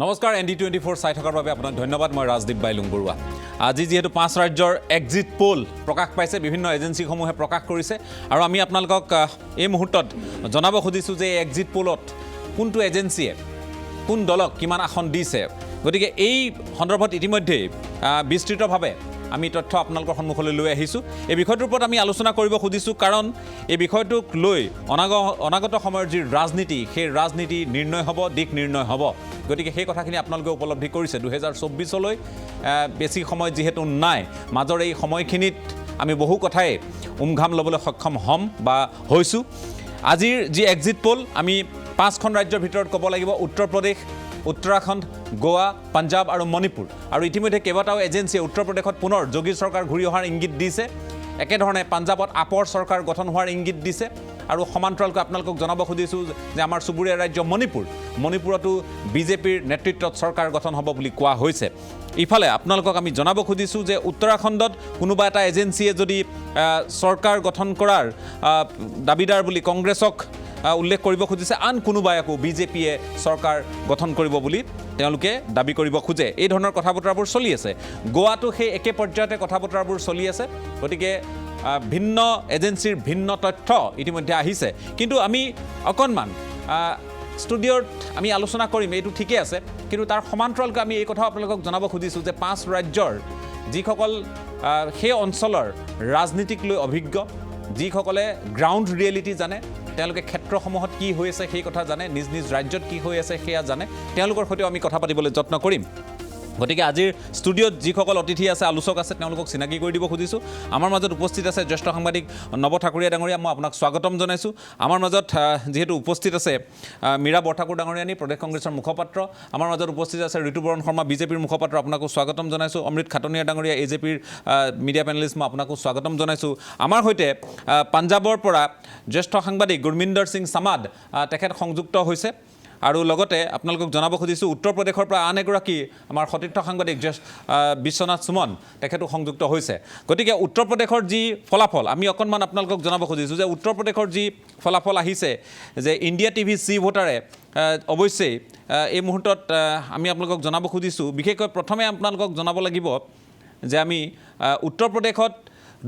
নমস্কাৰ ND24 চাই থকাৰ বাবে আপোনাক ধন্যবাদ। মই ৰাজদীপ বাইলুং বৰুৱা। আজি যেহেতু 5 ৰাজ্যৰ এক্সিট পোল প্ৰকাশ পাইছে, বিভিন্ন এজেন্সিসমূহে প্ৰকাশ কৰিছে আৰু আমি আপোনালোকক এই মুহূৰ্তত জনাব খুজিছোঁ যে এক্সিট পোলত কোনটো এজেন্সিয়ে কোন দলক কিমান আসন দিছে। গতিকে এই সন্দৰ্ভত ইতিমধ্যে বিস্তৃতভাৱে আমি তথ্য আপোনালোকৰ সন্মুখলৈ লৈ আহিছোঁ। এই বিষয়টোৰ ওপৰত আমি আলোচনা কৰিব খুজিছোঁ, কাৰণ এই বিষয়টোক লৈ অনাগত সময়ৰ যি ৰাজনীতি, সেই ৰাজনীতি নিৰ্ণয় হ'ব, দিশ নিৰ্ণয় হ'ব। গতিকে সেই কথাখিনি আপোনালোকে উপলব্ধি কৰিছে। 2024লৈ বেছি সময় যিহেতু নাই, মাজৰ এই সময়খিনিত আমি বহু কথাই উমঘাম ল'বলৈ সক্ষম হ'ম বা হৈছোঁ। আজিৰ যি এক্সিট পোল, আমি 5খন ৰাজ্যৰ ভিতৰত ক'ব লাগিব: উত্তৰ প্ৰদেশ, উত্তৰাখণ্ড, গোৱা, পাঞ্জাৱ আৰু মণিপুৰ। আৰু ইতিমধ্যে কেইবাটাও এজেন্সিয়ে উত্তৰ প্ৰদেশত পুনৰ যোগী চৰকাৰ ঘূৰি অহাৰ ইংগিত দিছে। একেধৰণে পাঞ্জাৱত আপৰ চৰকাৰ গঠন হোৱাৰ ইংগিত দিছে। আৰু সমান্তৰালকৈ আপোনালোকক জনাব খুজিছোঁ যে আমাৰ চুবুৰীয়া ৰাজ্য মণিপুৰতো বিজেপিৰ নেতৃত্বত চৰকাৰ গঠন হ'ব বুলি কোৱা হৈছে। ইফালে আপোনালোকক আমি জনাব খুজিছোঁ যে উত্তৰাখণ্ডত কোনোবা এটা এজেন্সিয়ে যদি চৰকাৰ গঠন কৰাৰ দাবীদাৰ বুলি কংগ্ৰেছক উল্লেখ কৰিব খুজিছে, আন কোনোবাই আকৌ বিজেপিয়ে চৰকাৰ গঠন কৰিব বুলি তেওঁলোকে দাবী কৰিব খোজে। এই ধৰণৰ কথা বতৰাবোৰ চলি আছে। গোৱাটো সেই একে পৰ্যায়তে কথা বতৰাবোৰ চলি আছে। গতিকে ভিন্ন এজেন্সিৰ ভিন্ন তথ্য ইতিমধ্যে আহিছে। কিন্তু আমি অকণমান ষ্টুডিঅ'ত আমি আলোচনা কৰিম, এইটো ঠিকেই আছে, কিন্তু তাৰ সমান্তৰালকৈ আমি এই কথা আপোনালোকক জনাব খুজিছোঁ যে 5 ৰাজ্যৰ যিসকল সেই অঞ্চলৰ ৰাজনীতিক লৈ অভিজ্ঞ, যিসকলে গ্ৰাউণ্ড ৰিয়েলিটি জানে, তেওঁলোকে ক্ষেত্ৰসমূহত কি হৈ আছে সেই কথা জানে, নিজ নিজ ৰাজ্যত কি হৈ আছে সেয়া জানে, তেওঁলোকৰ সৈতেও আমি কথা পাতিবলৈ যত্ন কৰিম। গতিকে আজিৰ ষ্টুডিঅ'ত যিসকল অতিথি আছে, আলোচক আছে, তেওঁলোকক চিনাকি কৰি দিব খুজিছোঁ। আমাৰ মাজত উপস্থিত আছে জ্যেষ্ঠ সাংবাদিক নৱ ঠাকুৰীয়া ডাঙৰীয়া, মই আপোনাক স্বাগতম জনাইছোঁ। আমাৰ মাজত যিহেতু উপস্থিত আছে মীৰা বৰঠাকুৰ ডাঙৰীয়ানী, প্ৰদেশ কংগ্ৰেছৰ মুখপাত্ৰ। আমাৰ মাজত উপস্থিত আছে ঋতুপৰণ শৰ্মা, বিজেপিৰ মুখপাত্ৰ, আপোনাকো স্বাগতম জনাইছোঁ। অমৃত খাটনীয়া ডাঙৰীয়া, AJPৰ মিডিয়া পেনেলিষ্ট, মই আপোনাকো স্বাগতম জনাইছোঁ। আমাৰ সৈতে পাঞ্জাৱৰ পৰা জ্যেষ্ঠ সাংবাদিক গুৰমিন্দৰ সিং চামাদ, তেখেত সংযুক্ত হৈছে। আৰু লগতে আপোনালোকক জনাব খুজিছোঁ উত্তৰ প্ৰদেশৰ পৰা আন এগৰাকী আমাৰ সতীৰ্থ সাংবাদিক বিশ্বনাথ সুমন, তেখেতো সংযুক্ত হৈছে। গতিকে উত্তৰ প্ৰদেশৰ যি ফলাফল আমি অকণমান আপোনালোকক জনাব খুজিছোঁ যে উত্তৰ প্ৰদেশৰ যি ফলাফল আহিছে, যে ইণ্ডিয়া TV চি ভোটাৰে অৱশ্যেই এই মুহূৰ্তত আমি আপোনালোকক জনাব খুজিছোঁ, বিশেষকৈ প্ৰথমে আপোনালোকক জনাব লাগিব যে আমি উত্তৰ প্ৰদেশত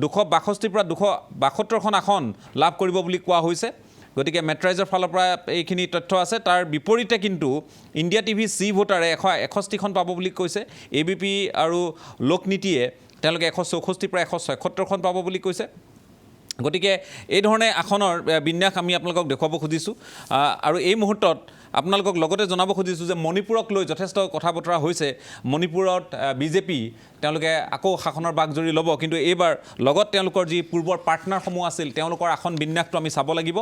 262 পৰা 272খন আসন লাভ কৰিব বুলি কোৱা হৈছে। গতিকে মেট্ৰাইজৰ ফালৰ পৰা এইখিনি তথ্য আছে। তাৰ বিপৰীতে কিন্তু ইণ্ডিয়া TV চি ভোটাৰে 161খন পাব বুলি কৈছে। ABP আৰু লোকনীতিয়ে তেওঁলোকে 164 পৰা 176খন পাব বুলি কৈছে। গতিকে এই ধৰণে আসনৰ বিন্যাস আমি আপোনালোকক দেখুৱাব খুজিছোঁ। আৰু এই মুহূৰ্তত আপোনালোকক লগতে জনাব খুজিছোঁ যে মণিপুৰক লৈ যথেষ্ট কথা বতৰা হৈছে। মণিপুৰত বিজেপি তেওঁলোকে আকৌ শাসনৰ বাঘজৰি ল'ব, কিন্তু এইবাৰ লগত তেওঁলোকৰ যি পূৰ্বৰ পাৰ্টনাৰসমূহ আছিল, তেওঁলোকৰ আসন বিন্যাসটো আমি চাব লাগিব।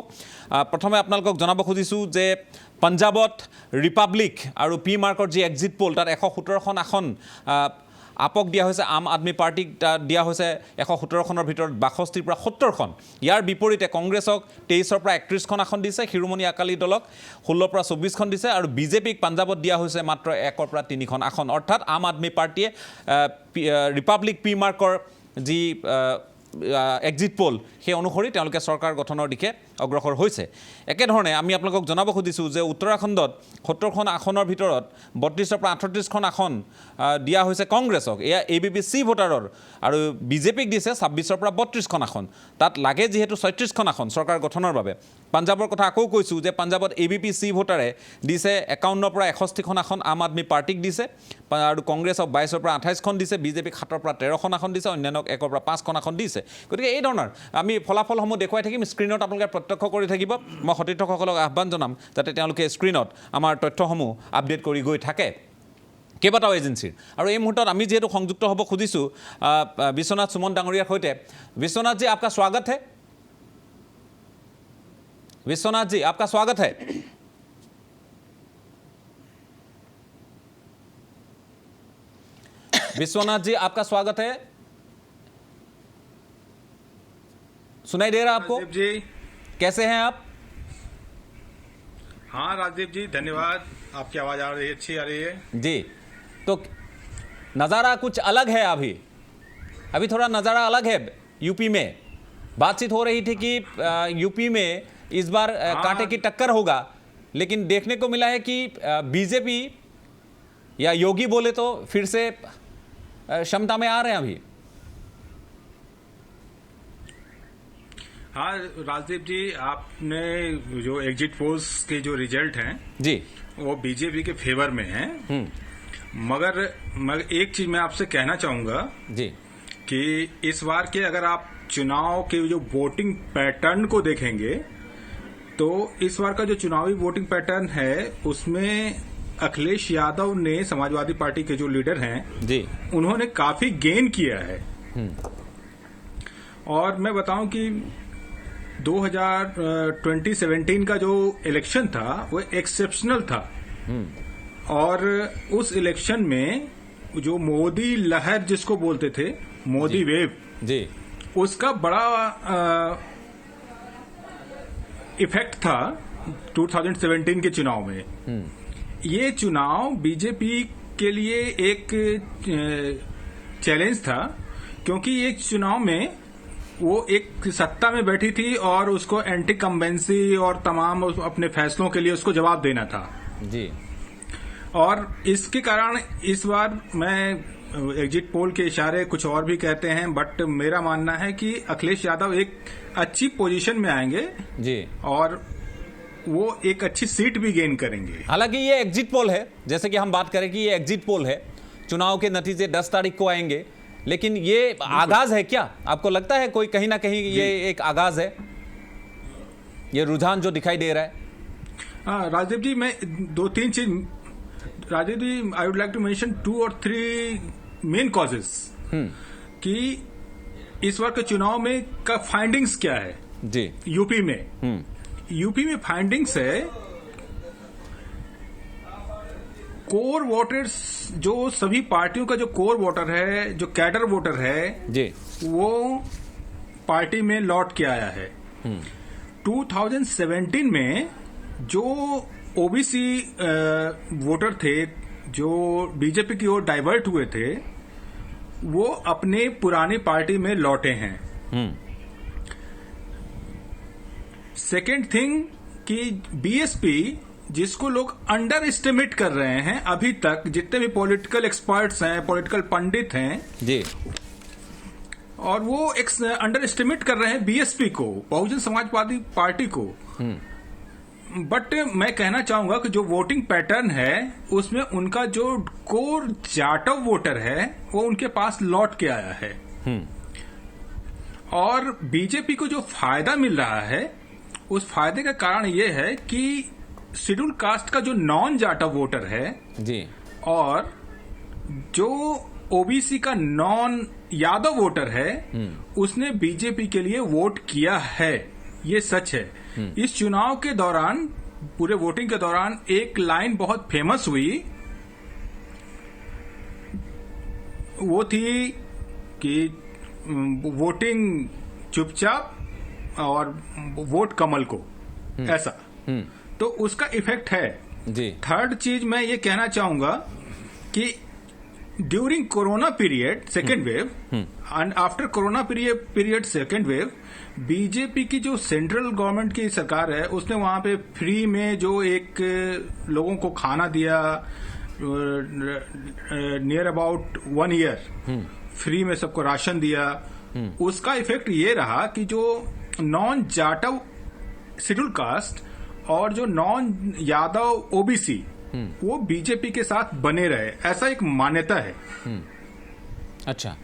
প্ৰথমে আপোনালোকক জনাব খুজিছোঁ যে পাঞ্জাৱত ৰিপাব্লিক আৰু পি মাৰ্কৰ যি এক্সিট পোল, তাত 117খন আসন আপক দিয়া হৈছে, আম আদমি পাৰ্টিক দিয়া হৈছে 117খনৰ ভিতৰত 62 পৰা 70খন। ইয়াৰ বিপৰীতে কংগ্ৰেছক 23 পৰা 31খন আসন দিছে, শিৰোমণি আকালি দলক 16 পৰা 24খন দিছে, আৰু বিজেপিক পাঞ্জাৱত দিয়া হৈছে মাত্ৰ 1 পৰা 3খন আসন। অৰ্থাৎ আম আদমি পাৰ্টিয়ে ৰিপাব্লিক পি মাৰ্কৰ যি এক্সিট পোল, সেই অনুসৰি তেওঁলোকে চৰকাৰ গঠনৰ দিশে অগ্ৰসৰ হৈছে। একেধৰণে আমি আপোনালোকক জনাব খুজিছোঁ যে উত্তৰাখণ্ডত 70খন আসনৰ ভিতৰত 32 পৰা 38খন আসন দিয়া হৈছে কংগ্ৰেছক, এয়া ABP চি ভোটাৰৰ, আৰু বিজেপিক দিছে 26 পৰা 32খন আসন। তাত লাগে যিহেতু 36খন আসন চৰকাৰ গঠনৰ বাবে। পাঞ্জাৱৰ কথা আকৌ কৈছোঁ যে পাঞ্জাৱত ABP চি ভোটাৰে দিছে 51 পৰা 61খন আসন, আম আদমি পাৰ্টিক দিছে, আৰু কংগ্ৰেছক 22 পৰা 28খন দিছে, বিজেপিক 7 পৰা 13খন আসন দিছে, অন্যান্যক 1 পৰা 5খন আসন দিছে। গতিকে এই ধৰণৰ আমি ফলাফলসমূহ দেখুৱাই থাকিম, স্ক্ৰীণত আপোনালোকে প্ৰত্যক্ষ কৰি থাকিব। মই সতীৰ্থসকলক আহ্বান জনাম যাতে তেওঁলোকে স্ক্ৰীণত আমাৰ তথ্যসমূহ আপডেট কৰি গৈ থাকে কেইবাটাও এজেন্সিৰ। আৰু এই মুহূৰ্তত আমি যিহেতু সংযুক্ত হ'ব খুজিছোঁ বিশ্বনাথ সুমন ডাঙৰীয়াৰ সৈতে। বিশ্বনাথ जी आपका स्वागत है। विश्वनाथ जी आपका स्वागत है। विश्वनाथ जी आपका स्वागत है। सुनाई दे रहा आपको? जी कैसे हैं आप? हाँ राजदीप जी, धन्यवाद। आपकी आवाज़ आ रही है, अच्छी आ रही है जी। तो नज़ारा कुछ अलग है, अभी थोड़ा नज़ारा अलग है। यूपी में बातचीत हो रही थी कि यूपी में इस बार कांटे की टक्कर होगा, लेकिन देखने को मिला है कि बीजेपी या योगी बोले तो फिर से क्षमता में आ रहे हैं अभी? हाँ राजदीप जी, आपने जो एग्जिट पोल्स के जो रिजल्ट हैं जी, वो बीजेपी के फेवर में हैं। मगर एक चीज मैं आपसे कहना चाहूंगा जी कि इस बार के अगर आप चुनाव के जो वोटिंग पैटर्न को देखेंगे तो इस बार का जो चुनावी वोटिंग पैटर्न है उसमें अखिलेश यादव ने, समाजवादी पार्टी के जो लीडर हैं जी, उन्होंने काफी गेन किया है। और मैं बताऊं कि 2017 का जो इलेक्शन था वो एक्सेप्शनल था। और उस इलेक्शन में जो मोदी लहर जिसको बोलते थे, मोदी वेव जी, उसका बड़ा इफेक्ट था 2017 के चुनाव में। ये चुनाव बीजेपी के लिए एक चैलेंज था, क्योंकि एक चुनाव में वो एक सत्ता में बैठी थी और उसको एंटी कंबेंसी और तमाम अपने फैसलों के लिए उसको जवाब देना था जी। और इसके कारण इस बार मैं एग्जिट पोल के इशारे कुछ और भी कहते हैं, बट मेरा मानना है कि अखिलेश यादव एक अच्छी पोजीशन में आएंगे जी, और वो एक अच्छी सीट भी गेन करेंगे। हालांकि ये एग्जिट पोल है, जैसे कि हम बात करें कि ये एग्जिट पोल है, चुनाव के नतीजे 10 तारीख को आएंगे, लेकिन ये आगाज है क्या? आपको लगता है कोई कहीं ना कहीं ये एक आगाज है, ये रुझान जो दिखाई दे रहा है? हाँ राजदीप जी, मैं 2-3 चीज, Rajdeep ji, I would like to mention 2 or 3 main causes कि इस बार के चुनाव में का फाइंडिंग्स क्या है जी। यूपी में। यूपी में फाइंडिंग्स है, कोर वोटर्स, जो सभी पार्टियों का जो कोर वोटर है, जो कैडर वोटर है जी, वो पार्टी में लौट के आया है। 2017 में जो ओबीसी वोटर थे जो बीजेपी की ओर डाइवर्ट हुए थे, वो अपने पुरानी पार्टी में लौटे हैं। सेकेंड थिंग कि बीएसपी, जिसको लोग अंडर एस्टिमेट कर रहे हैं अभी तक, जितने भी पॉलिटिकल एक्सपर्ट्स हैं, पॉलिटिकल पंडित हैं जी, और वो एक अंडर एस्टिमेट कर रहे हैं बीएसपी को, बहुजन समाजवादी पार्टी को। बट मैं कहना चाहूंगा कि जो वोटिंग पैटर्न है उसमें उनका जो कोर जाटव वोटर है वो उनके पास लौट के आया है। और बीजेपी को जो फायदा मिल रहा है उस फायदे का कारण ये है कि शेड्यूल कास्ट का जो नॉन जाटव वोटर है जी, और जो ओबीसी का नॉन यादव वोटर है उसने बीजेपी के लिए वोट किया है, ये सच है। इस चुनाव के दौरान, पूरे वोटिंग के दौरान एक लाइन बहुत फेमस हुई, वो थी कि वोटिंग चुपचाप और वोट कमल को, ऐसा। तो उसका इफेक्ट है जी। थर्ड चीज मैं ये कहना चाहूंगा कि during corona period second wave and after corona period second wave, BJP की जो सेंट्रल गवर्नमेंट की सरकार है उसने वहां पे फ्री में जो एक लोगों को खाना दिया, नियर अबाउट 1 ईयर फ्री में सबको राशन दिया। उसका इफेक्ट ये रहा कि जो नॉन जाटव शेड्यूल कास्ट और जो नॉन यादव ओबीसी वो बीजेपी के साथ बने रहे, ऐसा एक मान्यता है। अच्छा,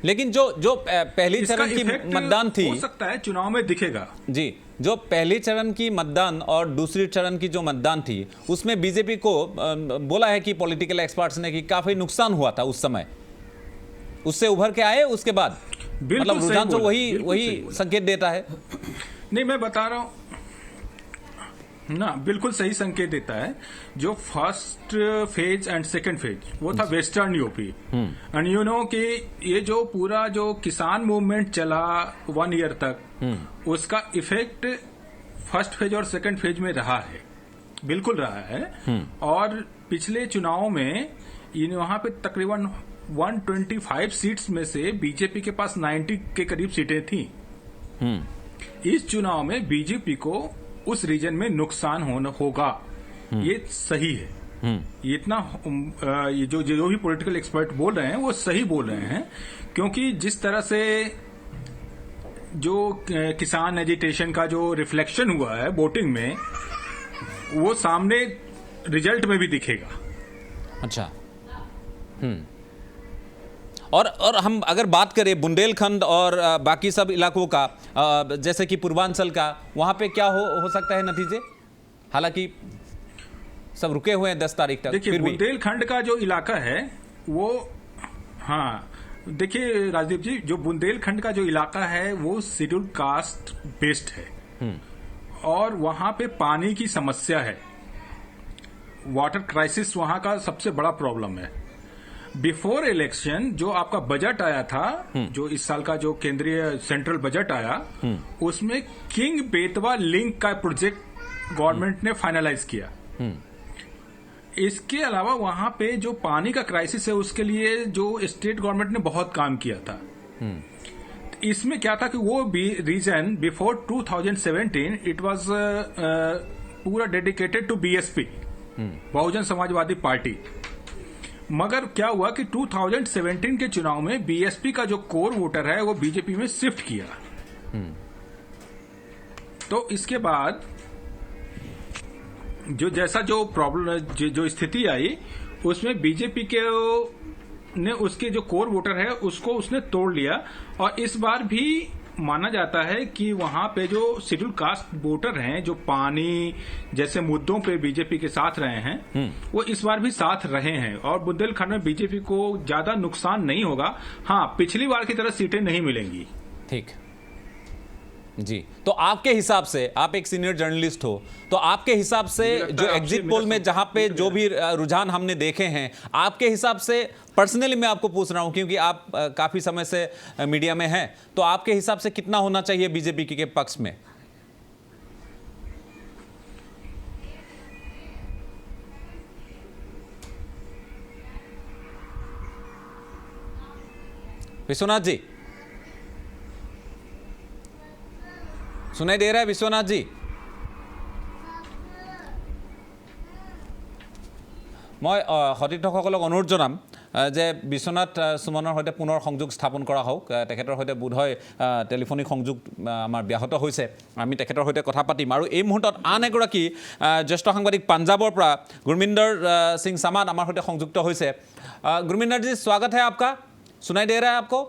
लेकिन जो पहली चरण की मतदान थी, हो सकता है चुनाव में दिखेगा जी, जो पहली चरण की मतदान और दूसरी चरण की जो मतदान थी उसमें बीजेपी को बोला है कि पॉलिटिकल एक्सपर्ट्स ने कि काफी नुकसान हुआ था उस समय, उससे उभर के आए उसके बाद, मतलब रुझान तो वही संकेत देता है। नहीं, मैं बता रहा हूं ना, बिल्कुल सही संकेत देता है। जो first phase and second phase वो था western UP, and you know कि ये जो पूरा जो किसान मूवमेंट चला 1 ईयर तक, उसका इफेक्ट फर्स्ट फेज और सेकंड फेज में रहा है, बिल्कुल रहा है। और पिछले चुनाव में वहां पे तकरीबन 125 सीट्स में से बीजेपी के पास 90 के करीब सीटें थी। इस चुनाव में बीजेपी को उस रीजन में नुकसान होगा, ये सही है। ये इतना ये जो भी पॉलिटिकल एक्सपर्ट बोल रहे हैं वो सही बोल रहे हैं, क्योंकि जिस तरह से जो किसान एजिटेशन का जो रिफ्लेक्शन हुआ है वोटिंग में, वो सामने रिजल्ट में भी दिखेगा। अच्छा। और हम अगर बात करें बुंदेलखंड और बाकी सब इलाकों का, जैसे कि पूर्वांचल का, वहां पे क्या हो सकता है नतीजे? हालांकि सब रुके हुए हैं 10 तारीख तक। देखिए, बुंदेलखंड का जो इलाका है वो, हाँ देखिए राजदीप जी, जो बुंदेलखंड का जो इलाका है वो शेड्यूल कास्ट बेस्ड है और वहां पे पानी की समस्या है। वाटर क्राइसिस वहां का सबसे बड़ा प्रॉब्लम है। बिफोर इलेक्शन जो आपका बजट आया था, जो इस साल का जो केंद्रीय सेंट्रल बजट आया, उसमें किंग बेतवा लिंक का प्रोजेक्ट गवर्नमेंट ने फाइनलाइज किया। इसके अलावा वहां पे जो पानी का क्राइसिस है उसके लिए जो स्टेट गवर्नमेंट ने बहुत काम किया था। इसमें क्या था कि वो रीजन बिफोर 2017 इट वाज पूरा dedicated to BSP, Bahujan Samajwadi party. मगर क्या हुआ कि 2017 के चुनाव में बीएसपी का जो कोर वोटर है वो बीजेपी में शिफ्ट किया। तो इसके बाद जो प्रॉब्लम जो स्थिति आई उसमें बीजेपी के ने उसके जो कोर वोटर है उसको उसने तोड़ लिया। और इस बार भी माना जाता है कि वहां पे जो शेड्यूल कास्ट वोटर हैं जो पानी जैसे मुद्दों पे बीजेपी के साथ रहे हैं, वो इस बार भी साथ रहे हैं और बुंदेलखंड में बीजेपी को ज्यादा नुकसान नहीं होगा। हाँ, पिछली बार की तरह सीटें नहीं मिलेंगी। ठीक जी। तो आपके हिसाब से, आप एक सीनियर जर्नलिस्ट हो, तो आपके हिसाब से जो एग्जिट पोल में जहां पे जो भी रुझान हमने देखे हैं, आपके हिसाब से, पर्सनली मैं आपको पूछ रहा हूं क्योंकि आप काफी समय से मीडिया में हैं, तो आपके हिसाब से कितना होना चाहिए बीजेपी के पक्ष में? विश्वनाथ जी, सुनाई दे रहा है विश्वनाथ जी? मैं সতীৰ্থসকলক অনুৰোধ জনাম যে বিশ্বনাথ সুমনৰ সৈতে পুনৰ সংযোগ স্থাপন কৰা হোক। তেখেতৰ সৈতে বোধহয় টেলিফোনিক সংযোগ আমাৰ ব্যাহত হৈছে। আমি তেখেতৰ সৈতে কথা পাতিম। আৰু এই মুহূৰ্তত আন এগৰাকী জ্যেষ্ঠ সাংবাদিক পাঞ্জাবৰ পৰা গুৰমিন্দৰ সিং সামান আমাৰ সৈতে সংযুক্ত হৈছে। गुरमिंदर जी, स्वागत है आपका। सुनाई दे रहा है आपको?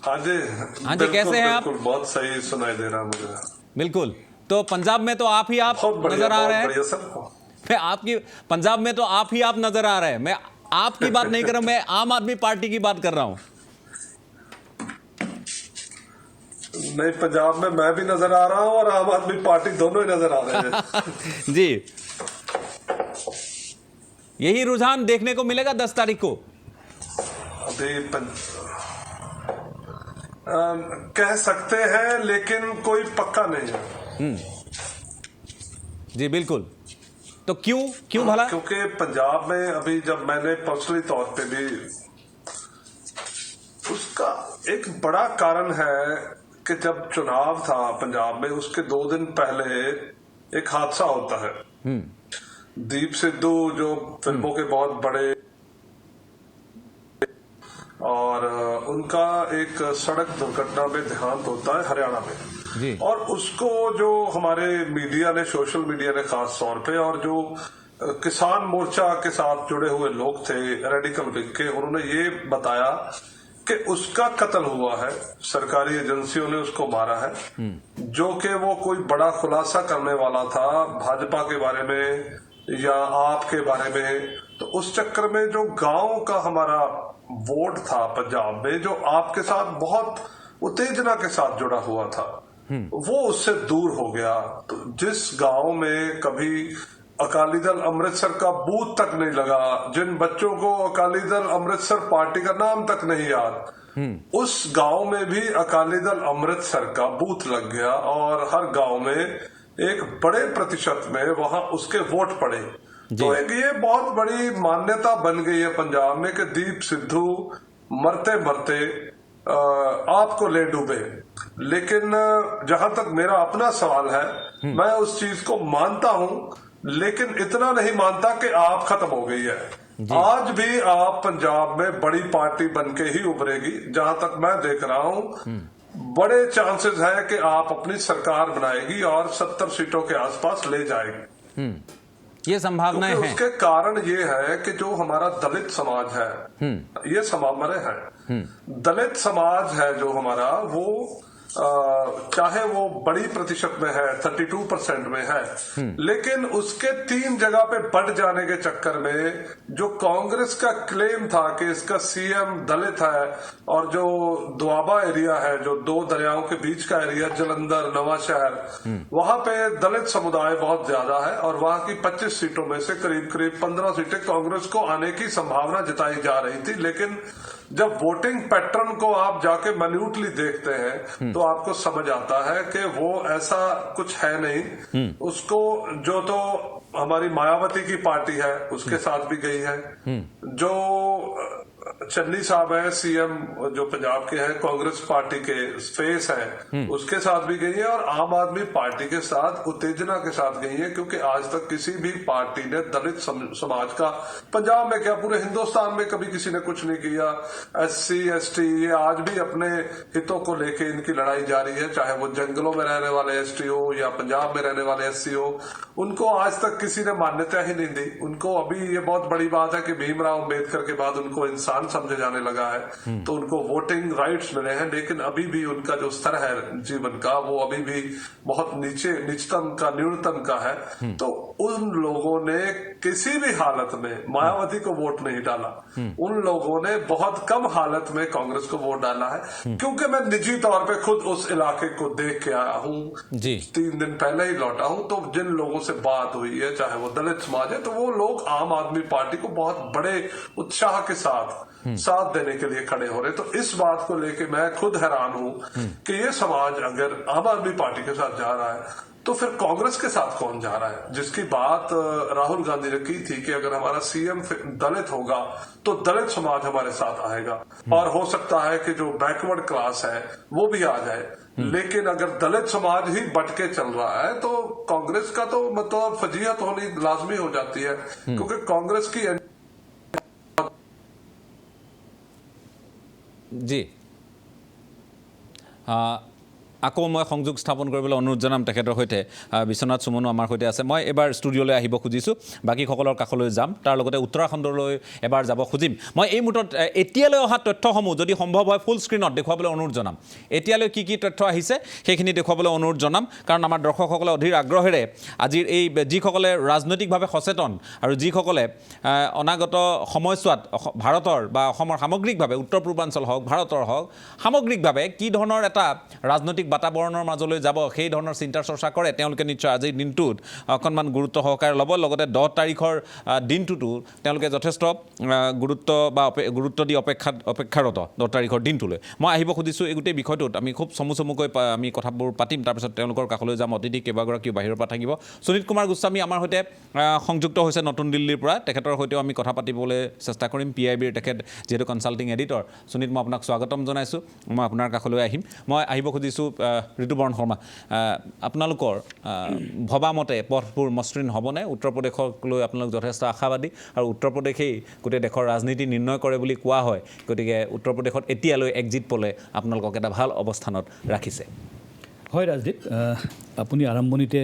हाँ जी, कैसे हैं आप? बहुत सही सुनाई दे रहा है मुझे। बिल्कुल। तो पंजाब में तो आप ही आप नजर आ रहे हैं। मैं आपकी पंजाब में तो आप ही आप नजर आ रहे हैं। मैं आपकी बात नहीं कर रहा हूं, मैं आम आदमी पार्टी की बात कर रहा हूं। नहीं, पंजाब में मैं भी नजर आ रहा हूं और आम आदमी पार्टी दोनों ही नजर आ रहे हैं। जी, यही रुझान देखने को मिलेगा 10 तारीख को। अभी कह सकते हैं लेकिन कोई पक्का नहीं है। जी बिल्कुल। तो क्यों भला? क्योंकि पंजाब में अभी जब मैंने पर्सनली तौर पे भी, उसका एक बड़ा कारण है कि जब चुनाव था पंजाब में उसके 2 दिन पहले एक हादसा होता है। दीप सिद्धू जो फिल्मों के बहुत बड़े, और उनका एक सड़क दुर्घटना में देहांत होता है हरियाणा में जी। और उसको जो हमारे मीडिया ने, सोशल मीडिया ने खास तौर पे, और जो किसान मोर्चा के साथ जुड़े हुए लोग थे रेडिकल विंग के, उन्होंने ये बताया कि उसका कत्ल हुआ है, सरकारी एजेंसियों ने उसको मारा है, जो कि वो कोई बड़ा खुलासा करने वाला था भाजपा के बारे में या आप के बारे में। तो उस चक्कर में जो गांव का हमारा वोट था पंजाब में, जो आपके साथ बहुत उत्तेजना के साथ जुड़ा हुआ था, वो उससे दूर हो गया। तो जिस गांव में कभी अकाली दल अमृतसर का बूथ तक नहीं लगा, जिन बच्चों को अकाली दल अमृतसर पार्टी का नाम तक नहीं याद, उस गांव में भी अकाली दल अमृतसर का बूथ लग गया और हर गांव में एक बड़े प्रतिशत में वहां उसके वोट पड़े। तो एक ये बहुत बड़ी मान्यता बन गई है पंजाब में कि दीप सिद्धू मरते मरते आपको ले डूबे। लेकिन जहां तक मेरा अपना सवाल है, मैं उस चीज को मानता हूं लेकिन इतना नहीं मानता कि आप खत्म हो गई है। आज भी आप पंजाब में बड़ी पार्टी बनके ही उभरेगी। जहां तक मैं देख रहा हूं बड़े चांसेस है कि आप अपनी सरकार बनाएगी और 70 सीटों के आसपास ले जाएगी। ये संभावनाएं हैं। उसके कारण ये है कि जो हमारा दलित समाज है, ये समामरे है। दलित समाज है जो हमारा, वो चाहे वो बड़ी प्रतिशत में है, 32% में है, लेकिन उसके 3 जगह पे बढ़ जाने के चक्कर में जो कांग्रेस का क्लेम था कि इसका सीएम दलित है, और जो दोआबा एरिया है, जो 2 दरियाओं के बीच का एरिया, जलंधर, नवाशहर, वहां पे दलित समुदाय बहुत ज्यादा है, और वहां की 25 सीटों में से करीब करीब 15 सीटें कांग्रेस को आने की संभावना जताई जा रही थी। लेकिन जब वोटिंग पैटर्न को आप जाके मैन्यूटली देखते हैं तो आपको समझ आता है कि वो ऐसा कुछ है नहीं। उसको जो तो हमारी मायावती की पार्टी है उसके साथ भी गई है, जो चन्नी साहब है सीएम जो पंजाब के हैं, कांग्रेस पार्टी के फेस है, उसके साथ भी गई है, और आम आदमी पार्टी के साथ उत्तेजना के साथ गई है। क्योंकि आज तक किसी भी पार्टी ने दलित समाज का, पंजाब में क्या पूरे हिंदुस्तान में कभी किसी ने कुछ नहीं किया। SC ST ये आज भी अपने हितों को लेके इनकी लड़ाई जारी है, चाहे वो जंगलों में रहने वाले ST हो या पंजाब में रहने वाले SC हो। उनको आज तक किसी ने मान्यता ही नहीं दी। उनको अभी ये बहुत बड़ी बात है कि भीमराव अम्बेडकर के बाद उनको इंसान समझे जाने लगा है, तो उनको वोटिंग राइट्स मिले हैं, लेकिन अभी भी उनका जो स्तर है जीवन का वो अभी भी बहुत न्यूनतम का है। तो उन लोगों ने किसी भी हालत में मायावती को वोट नहीं डाला। उन लोगों ने बहुत कम हालत में कांग्रेस को वोट डाला है। क्योंकि मैं निजी तौर पे खुद उस इलाके को देख के आया हूँ, 3 दिन पहले ही लौटा हूँ, तो जिन लोगों से बात हुई है, चाहे वो दलित समाज है, तो वो लोग आम आदमी पार्टी को बहुत बड़े उत्साह के साथ देने के लिए खड़े हो रहे। तो इस बात को लेके मैं खुद हैरान हूं कि ये समाज अगर आम आदमी पार्टी के साथ जा रहा है तो फिर कांग्रेस के साथ कौन जा रहा है? जिसकी बात राहुल गांधी ने की थी कि अगर हमारा सीएम दलित होगा तो दलित समाज हमारे साथ आएगा, और हो सकता है कि जो बैकवर्ड क्लास है वो भी आ जाए। लेकिन अगर दलित समाज ही बट के चल रहा है तो कांग्रेस का तो मतलब फजीहत होनी लाजमी हो जाती है। क्योंकि कांग्रेस की जी আকৌ মই সংযোগ স্থাপন কৰিবলৈ অনুৰোধ জনাম তেখেতৰ সৈতে। বিশ্বনাথ সুমনো আমাৰ সৈতে আছে। মই এবাৰ ষ্টুডিঅ'লৈ আহিব খুজিছোঁ, বাকীসকলৰ কাষলৈ যাম, তাৰ লগতে উত্তৰাখণ্ডলৈ এবাৰ যাব খুজিম। মই এই মুহূৰ্তত এতিয়ালৈ অহা তথ্যসমূহ যদি সম্ভৱ হয় ফুল স্ক্ৰীণত দেখুৱাবলৈ অনুৰোধ জনাম। এতিয়ালৈ কি তথ্য আহিছে সেইখিনি দেখুৱাবলৈ অনুৰোধ জনাম, কাৰণ আমাৰ দৰ্শকসকলে অধীৰ আগ্ৰহেৰে আজিৰ এই যিসকলে ৰাজনৈতিকভাৱে সচেতন আৰু যিসকলে অনাগত সময়ছোৱাত ভাৰতৰ বা অসমৰ সামগ্ৰিকভাৱে উত্তৰ পূৰ্বাঞ্চল হওক, ভাৰতৰ হওক, সামগ্ৰিকভাৱে কি ধৰণৰ এটা ৰাজনৈতিক বাতাবৰণৰ মাজলৈ যাব সেই ধৰণৰ চিন্তা চৰ্চা কৰে, তেওঁলোকে নিশ্চয় আজিৰ দিনটোত অকণমান গুৰুত্ব সহকাৰে ল'ব। লগতে 10 তাৰিখৰ দিনটোতো তেওঁলোকে যথেষ্ট গুৰুত্ব দি অপেক্ষাৰত 10 তাৰিখৰ দিনটোলৈ। মই আহিব খুজিছোঁ এই গোটেই বিষয়টোত আমি খুব চমুকৈ আমি কথাবোৰ পাতিম, তাৰপিছত তেওঁলোকৰ কাষলৈ যাম। অতিথি কেইবাগৰাকীও বাহিৰৰ পৰা থাকিব। সুনীত কুমাৰ গোস্বামী আমাৰ সৈতে সংযুক্ত হৈছে নতুন দিল্লীৰ পৰা, তেখেতৰ সৈতেও আমি কথা পাতিবলৈ চেষ্টা কৰিম। PIBৰ তেখেত যিহেতু কনচাল্টিং এডিটৰ। সুনীত, মই আপোনাক স্বাগতম জনাইছোঁ। মই আপোনাৰ কাষলৈ আহিম। মই আহিব খুজিছোঁ ঋতুবৰণ শৰ্মা, আপোনালোকৰ ভবামতে পথবোৰ মসৃণ হ'বনে? উত্তৰ প্ৰদেশক লৈ আপোনালোক যথেষ্ট আশাবাদী, আৰু উত্তৰ প্ৰদেশেই গোটেই দেশৰ ৰাজনীতি নিৰ্ণয় কৰে বুলি কোৱা হয়। গতিকে উত্তৰ প্ৰদেশত এতিয়ালৈ এক্সিট পলে আপোনালোকক এটা ভাল অৱস্থানত ৰাখিছে। হয় ৰাজদীপ, আপুনি আৰম্ভণিতে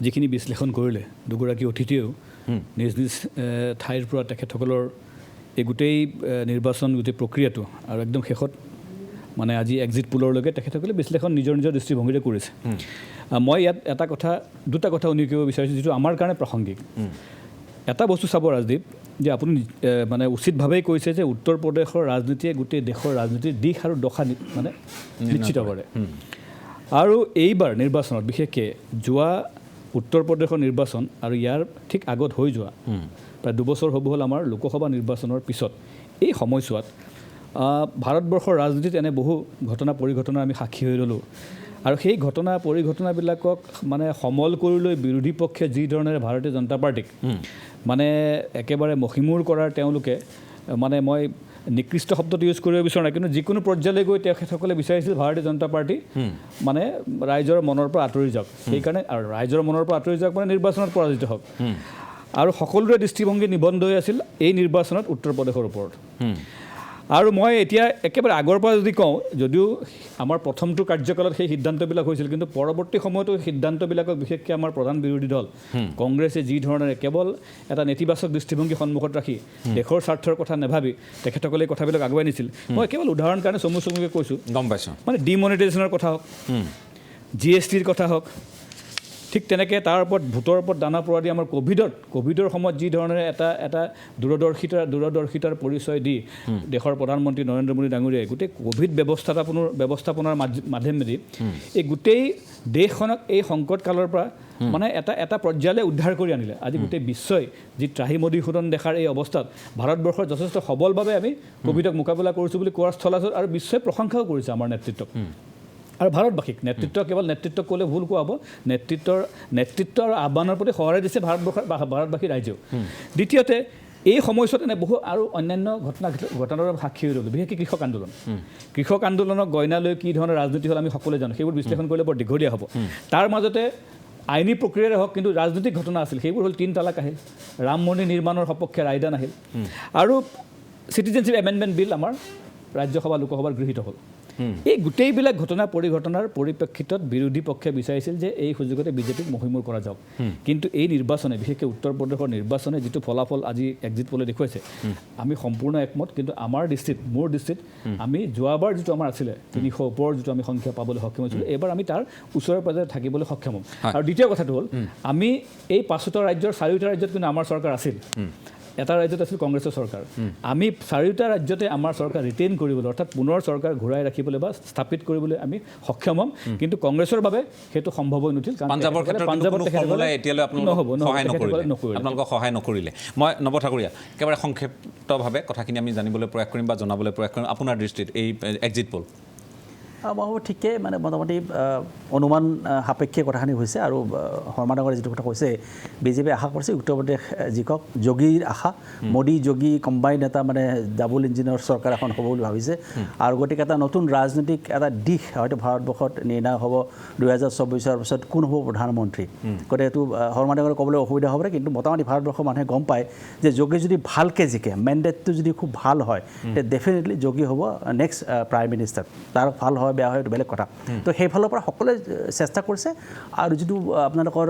যিখিনি বিশ্লেষণ কৰিলে, দুগৰাকী অতিথিয়েও নিজ নিজ ঠাইৰ পৰা তেখেতসকলৰ এই গোটেই নিৰ্বাচন গোটেই প্ৰক্ৰিয়াটো আৰু একদম শেষত মানে আজি এক্সিট পোলৰলৈকে তেখেতসকলে বিশ্লেষণ নিজৰ দৃষ্টিভংগীৰে কৰিছে। মই ইয়াত দুটা কথা উল্লেখ কৰিব বিচাৰিছোঁ যিটো আমাৰ কাৰণে প্ৰাসংগিক। এটা বস্তু চাব ৰাজদীপ, যে আপুনি মানে উচিতভাৱেই কৈছে যে উত্তৰ প্ৰদেশৰ ৰাজনীতিয়ে গোটেই দেশৰ ৰাজনীতিৰ দিশ আৰু দশা মানে নিশ্চিত কৰে। আৰু এইবাৰ নিৰ্বাচনত বিশেষকৈ যোৱা উত্তৰ প্ৰদেশৰ নিৰ্বাচন আৰু ইয়াৰ ঠিক আগত হৈ যোৱা প্ৰায় 2 বছৰ হ'ব হ'ল আমাৰ লোকসভা নিৰ্বাচনৰ পিছত এই সময়ছোৱাত ভাৰতবৰ্ষৰ ৰাজনীতিত এনে বহু ঘটনা পৰিঘটনা আমি সাক্ষী হৈ ৰ'লোঁ। আৰু সেই ঘটনা পৰিঘটনাবিলাকক মানে সমল কৰি লৈ বিৰোধী পক্ষে যি ধৰণেৰে ভাৰতীয় জনতা পাৰ্টিক মানে একেবাৰে মষিমূৰ কৰাৰ তেওঁলোকে মানে মই নিকৃষ্ট শব্দটো ইউজ কৰিব বিচৰা নাই, কিন্তু যিকোনো পৰ্যায়লৈ গৈ তেখেতসকলে বিচাৰিছিল ভাৰতীয় জনতা পাৰ্টি মানে ৰাইজৰ মনৰ পৰা আঁতৰি যাওক, সেইকাৰণে আৰু ৰাইজৰ মনৰ পৰা আঁতৰি যাওক মানে নিৰ্বাচনত পৰাজিত হওক। আৰু সকলোৰে দৃষ্টিভংগী নিবন্ধ হৈ আছিল এই নিৰ্বাচনত উত্তৰ প্ৰদেশৰ ওপৰত। আৰু মই এতিয়া একেবাৰে আগৰ পৰা যদি কওঁ, যদিও আমাৰ প্ৰথমটো কাৰ্যকালত সেই সিদ্ধান্তবিলাক হৈছিল, কিন্তু পৰৱৰ্তী সময়তো সিদ্ধান্তবিলাকক বিশেষকৈ আমাৰ প্ৰধান বিৰোধী দল কংগ্ৰেছে যি ধৰণেৰে কেৱল এটা নেতিবাচক দৃষ্টিভংগী সন্মুখত ৰাখি দেশৰ স্বাৰ্থৰ কথা নাভাবি তেখেতসকলে এই কথাবিলাক আগুৱাই নিছিল। মই কেৱল উদাহৰণ কাৰণে চমুকৈ কৈছোঁ, গম পাইছোঁ, মানে ডিমনিটাইজেশ্যনৰ কথা হওক, GSTৰ কথা হওক, ঠিক তেনেকৈ তাৰ ওপৰত ভোটৰ ওপৰত দানা পৰা দি আমাৰ ক'ভিডৰ সময়ত যি ধৰণেৰে এটা দূৰদৰ্শিতাৰ পৰিচয় দি দেশৰ প্ৰধানমন্ত্ৰী নৰেন্দ্ৰ মোদী ডাঙৰীয়াই গোটেই ক'ভিড ব্যৱস্থাপনাৰ মাধ্যমেদি এই গোটেই দেশখনক এই সংকট কালৰ পৰা মানে এটা পৰ্যায়লৈ উদ্ধাৰ কৰি আনিলে। আজি গোটেই বিশ্বই যি ত্ৰাহিমদিশোধন দেখাৰ এই অৱস্থাত ভাৰতবৰ্ষৰ যথেষ্ট সবলভাৱে আমি ক'ভিডক মোকাবিলা কৰিছোঁ বুলি কোৱাৰ স্থলাচল আৰু বিশ্বই প্ৰশংসাও কৰিছে আমাৰ নেতৃত্বক আৰু ভাৰতবাসীক। নেতৃত্ব কেৱল নেতৃত্ব ক'লে ভুল কোৱা হ'ব, নেতৃত্ব আৰু আহ্বানৰ প্ৰতি সঁহাৰি দিছে ভাৰতবাসী ৰাইজেও। দ্বিতীয়তে এই সময়ছোৱাত এনে বহু আৰু অন্যান্য ঘটনাৰ সাক্ষী হৈ ৰ'লোঁ, বিশেষকৈ কৃষক আন্দোলনক গইনা লৈ কি ধৰণৰ ৰাজনীতি হ'ল আমি সকলোৱে জানো, সেইবোৰ বিশ্লেষণ কৰিলে বৰ দীঘলীয়া হ'ব। তাৰ মাজতে আইনী প্ৰক্ৰিয়াৰে হওক কিন্তু ৰাজনৈতিক ঘটনা আছিল, সেইবোৰ হ'ল 3 তালাক আহিল, ৰাম মন্দিৰ নিৰ্মাণৰ সপক্ষে ৰায়দান আহিল, আৰু চিটিজেনশ্বিপ এমেণ্ডমেণ্ট বিল আমাৰ ৰাজ্যসভা লোকসভাত গৃহীত হ'ল। এই গোটেইবিলাক পৰিঘটনাৰ পৰিপ্ৰেক্ষিতত বিৰোধী পক্ষে বিচাৰিছিল যে এই সুযোগতে বিজেপিক মহিমূৰ কৰা যাওক। কিন্তু এই নিৰ্বাচনে, বিশেষকৈ উত্তৰ প্ৰদেশৰ নিৰ্বাচনে যিটো ফলাফল আজি এক্সিট পলে দেখুৱাইছে, আমি সম্পূৰ্ণ একমত। কিন্তু মোৰ দৃষ্টিত আমি যোৱাবাৰ যিটো আমাৰ আছিলে 300 ওপৰৰ যিটো আমি সংখ্যা পাবলৈ সক্ষম হৈছিলোঁ, এইবাৰ আমি তাৰ ওচৰে পাজৰে থাকিবলৈ সক্ষম হ'ম। আৰু দ্বিতীয় কথাটো হ'ল, আমি এই 5টা ৰাজ্যৰ 4টা ৰাজ্যত কিন্তু আমাৰ চৰকাৰ আছিল, এটা ৰাজ্যত আছিল কংগ্ৰেছৰ চৰকাৰ। আমি 4টা ৰাজ্যতে আমাৰ চৰকাৰ ৰিটেইন কৰিবলৈ, অৰ্থাৎ পুনৰ চৰকাৰ ঘূৰাই ৰাখিবলৈ বা স্থাপিত কৰিবলৈ আমি সক্ষম হ'ম। কিন্তু কংগ্ৰেছৰ বাবে সেইটো সম্ভৱ হৈ নুঠিল, কাৰণ আপোনালোকক সহায় নকৰিলে। মই নৱ ঠাকুৰীয়া, একেবাৰে সংক্ষিপ্তভাৱে কথাখিনি আমি জানিবলৈ প্ৰয়াস কৰিম বা জনাবলৈ প্ৰয়াস কৰিম। আপোনাৰ দৃষ্টিত এই এক্সিট পল মই ভাবোঁ ঠিকেই, মানে মোটামুটি অনুমান সাপেক্ষে কথাখিনি হৈছে। আৰু শৰ্মা ডাঙৰে যিটো কথা কৈছে, বিজেপি আশা কৰিছে উত্তৰ প্ৰদেশ জিকক, যোগীৰ আশা, মোদী যোগী কম্বাইন এটা মানে ডাবল ইঞ্জিনৰ চৰকাৰ এখন হ'ব বুলি ভাবিছে। আৰু গতিকে এটা নতুন ৰাজনৈতিক এটা দিশ হয়তো ভাৰতবৰ্ষত নিৰ্ণয় হ'ব 2024 পিছত কোন হ'ব প্ৰধানমন্ত্ৰী। গতিকে এইটো শৰ্মা ডাঙৰে ক'বলৈ অসুবিধা হ'ব পাৰে, কিন্তু মোটামুটি ভাৰতবৰ্ষৰ মানুহে গম পায় যে যোগী যদি ভালকৈ জিকে, মেণ্ডেটটো যদি খুব ভাল হয়, তেতিয়া ডেফিনেটলি যোগী হ'ব নেক্সট প্ৰাইম মিনিষ্টাৰ। তাৰ ভাল হয় বেয়া হয় এইটো বেলেগ কথা। তো সেইফালৰ পৰা সকলোৱে চেষ্টা কৰিছে। আৰু যিটো আপোনালোকৰ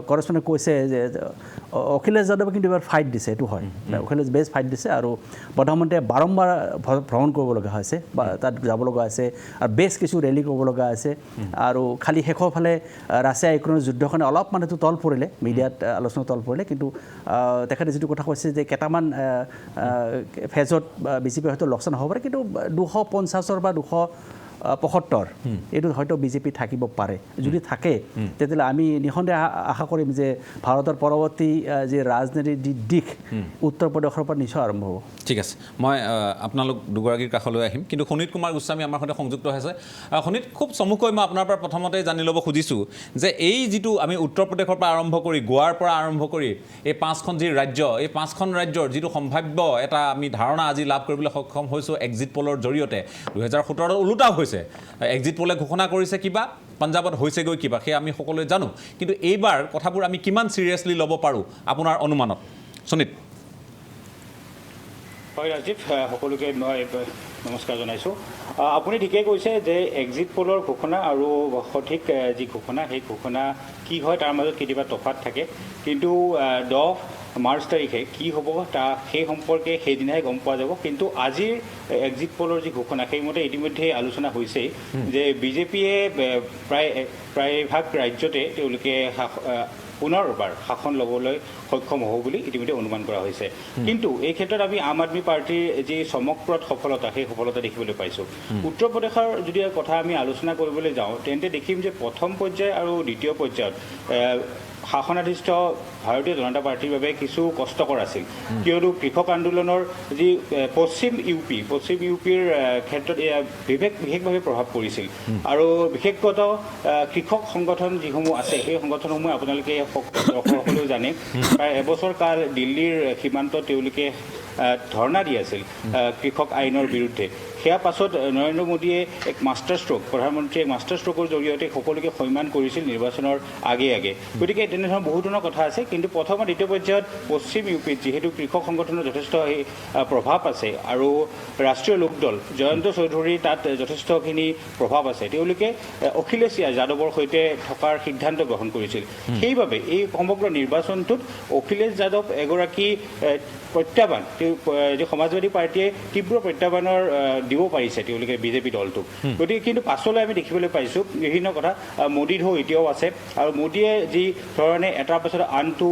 কৰেছপণ্ডেণ্টে কৈছে যে অখিলেশ যাদৱে কিন্তু এবাৰ ফাইট দিছে, এইটো হয়, অখিলেশ বেষ্ট ফাইট দিছে। আৰু প্ৰধানমন্ত্ৰীয়ে বাৰম্বাৰ ভ্ৰমণ কৰিব লগা হৈছে, বা তাত যাব লগা আছে, আৰু বেছ কিছু ৰেলী কৰিব লগা আছে। আৰু খালি শেষৰ ফালে ৰাছিয়া ইউক্ৰেইনৰ যুদ্ধখনে অলপ মানে এইটো তল পৰিলে, মিডিয়াত আলোচনা তল পৰিলে। কিন্তু তেখেতে যিটো কথা কৈছে যে কেইটামান ফেজত বিজেপি হয়তো লোকচান হ'ব পাৰে, কিন্তু 250 বা 275 এইটো হয়তো বিজেপি থাকিব পাৰে। যদি থাকে তেতিয়াহ'লে আমি নিঃসন্দেহে আশা কৰিম যে ভাৰতৰ পৰৱৰ্তী যি ৰাজনীতিৰ দিশ উত্তৰ প্ৰদেশৰ পৰা নিশ্চয় আৰম্ভ হ'ব। ঠিক আছে, মই আপোনালোক দুগৰাকীৰ কাষলৈ আহিম, কিন্তু শোণিত কুমাৰ গোস্বামী আমাৰ সৈতে সংযুক্ত হৈছে। শোণিত, খুব চমুকৈ মই আপোনাৰ পৰা প্ৰথমতে জানি ল'ব খুজিছোঁ যে এই যিটো আমি উত্তৰ প্ৰদেশৰ পৰা আৰম্ভ কৰি, গোৱাৰ পৰা আৰম্ভ কৰি এই 5খন যি ৰাজ্য, এই 5খন ৰাজ্যৰ যিটো সম্ভাৱ্য এটা আমি ধাৰণা আজি লাভ কৰিবলৈ সক্ষম হৈছোঁ এক্সিট পলৰ জৰিয়তে। 2017 ওলোটাও হৈছে, এক্সিট পলে ঘোষণা কৰিছে কিবা, পাঞ্জাৱত হৈছেগৈ কিবা, সেয়া আমি সকলোৱে জানো। কিন্তু এইবাৰ কথাবোৰ আমি কিমান চিৰিয়াছলি ল'ব পাৰোঁ আপোনাৰ অনুমানত? সুনীত। হয় ৰাজীৱ, সকলোকে মই নমস্কাৰ জনাইছোঁ। আপুনি ঠিকেই কৈছে যে এক্সিট পলৰ ঘোষণা আৰু সঠিক যি ঘোষণা, সেই ঘোষণা কি হয় তাৰ মাজত কেতিয়াবা তফাৎ থাকে। কিন্তু 10 মাৰ্চ তাৰিখে কি হ'ব সেই সম্পৰ্কে সেইদিনাহে গম পোৱা যাব। কিন্তু আজিৰ এক্সিট পলৰ যি ঘোষণা, সেইমতে ইতিমধ্যে আলোচনা হৈছেই যে বিজেপিয়ে প্ৰায়ভাগ ৰাজ্যতে তেওঁলোকে পুনৰবাৰ শাসন ল'বলৈ সক্ষম হ'ব বুলি ইতিমধ্যে অনুমান কৰা হৈছে। কিন্তু এই ক্ষেত্ৰত আমি আম আদমী পাৰ্টীৰ যি চমকপ্ৰদ সফলতা, সেই সফলতা দেখিবলৈ পাইছোঁ। উত্তৰ প্ৰদেশৰ যদি কথা আমি আলোচনা কৰিবলৈ যাওঁ, তেন্তে দেখিম যে প্ৰথম পৰ্যায় আৰু দ্বিতীয় পৰ্যায়ত শাসনাধিষ্ঠ ভাৰতীয় জনতা পাৰ্টীৰ বাবে কিছু কষ্টকৰ আছিল, কিয়নো কৃষক আন্দোলনৰ যি পশ্চিম ইউপিৰ ক্ষেত্ৰত এয়া বিশেষভাৱে প্ৰভাৱ পৰিছিল। আৰু বিশেষত কৃষক সংগঠন যিসমূহ আছে, সেই সংগঠনসমূহে আপোনালোকে সকলোৱে জানে, প্ৰায় এবছৰ কাল দিল্লীৰ সীমান্তত তেওঁলোকে ধৰ্ণা দি আছিল কৃষক আইনৰ বিৰুদ্ধে সেয়া পাছত নৰেন্দ্ৰ মোদীয়ে এক মাষ্টাৰ ষ্ট্ৰোক প্ৰধানমন্ত্ৰীয়ে মাষ্টাৰ ষ্ট্ৰোকৰ জৰিয়তে সকলোকে সন্মান কৰিছিল নিৰ্বাচনৰ আগে আগে গতিকে তেনেধৰণৰ বহু ধৰণৰ কথা আছে কিন্তু প্ৰথম আৰু দ্বিতীয় পৰ্যায়ত পশ্চিম ইউপিত যিহেতু কৃষক সংগঠনৰ যথেষ্ট প্ৰভাৱ আছে আৰু ৰাষ্ট্ৰীয় লোকদল জয়ন্ত চৌধুৰীৰ তাত যথেষ্টখিনি প্ৰভাৱ আছে তেওঁলোকে অখিলেশ যাদৱৰ সৈতে থকাৰ সিদ্ধান্ত গ্ৰহণ কৰিছিল সেইবাবে এই সমগ্ৰ নিৰ্বাচনটোত অখিলেশ যাদৱ এগৰাকী প্ৰত্যাহ্বান যে সমাজবাদী পাৰ্টীয়ে তীব্ৰ প্ৰত্যাহ্বানৰ দিব পাৰিছে তেওঁলোকে বিজেপি দলটোক গতিকে কিন্তু পাছলৈ আমি দেখিবলৈ পাইছোঁ বিভিন্ন কথা মোদী ঢৌ এতিয়াও আছে আৰু মোদীয়ে যি ধৰণে এটাৰ পাছত আনটো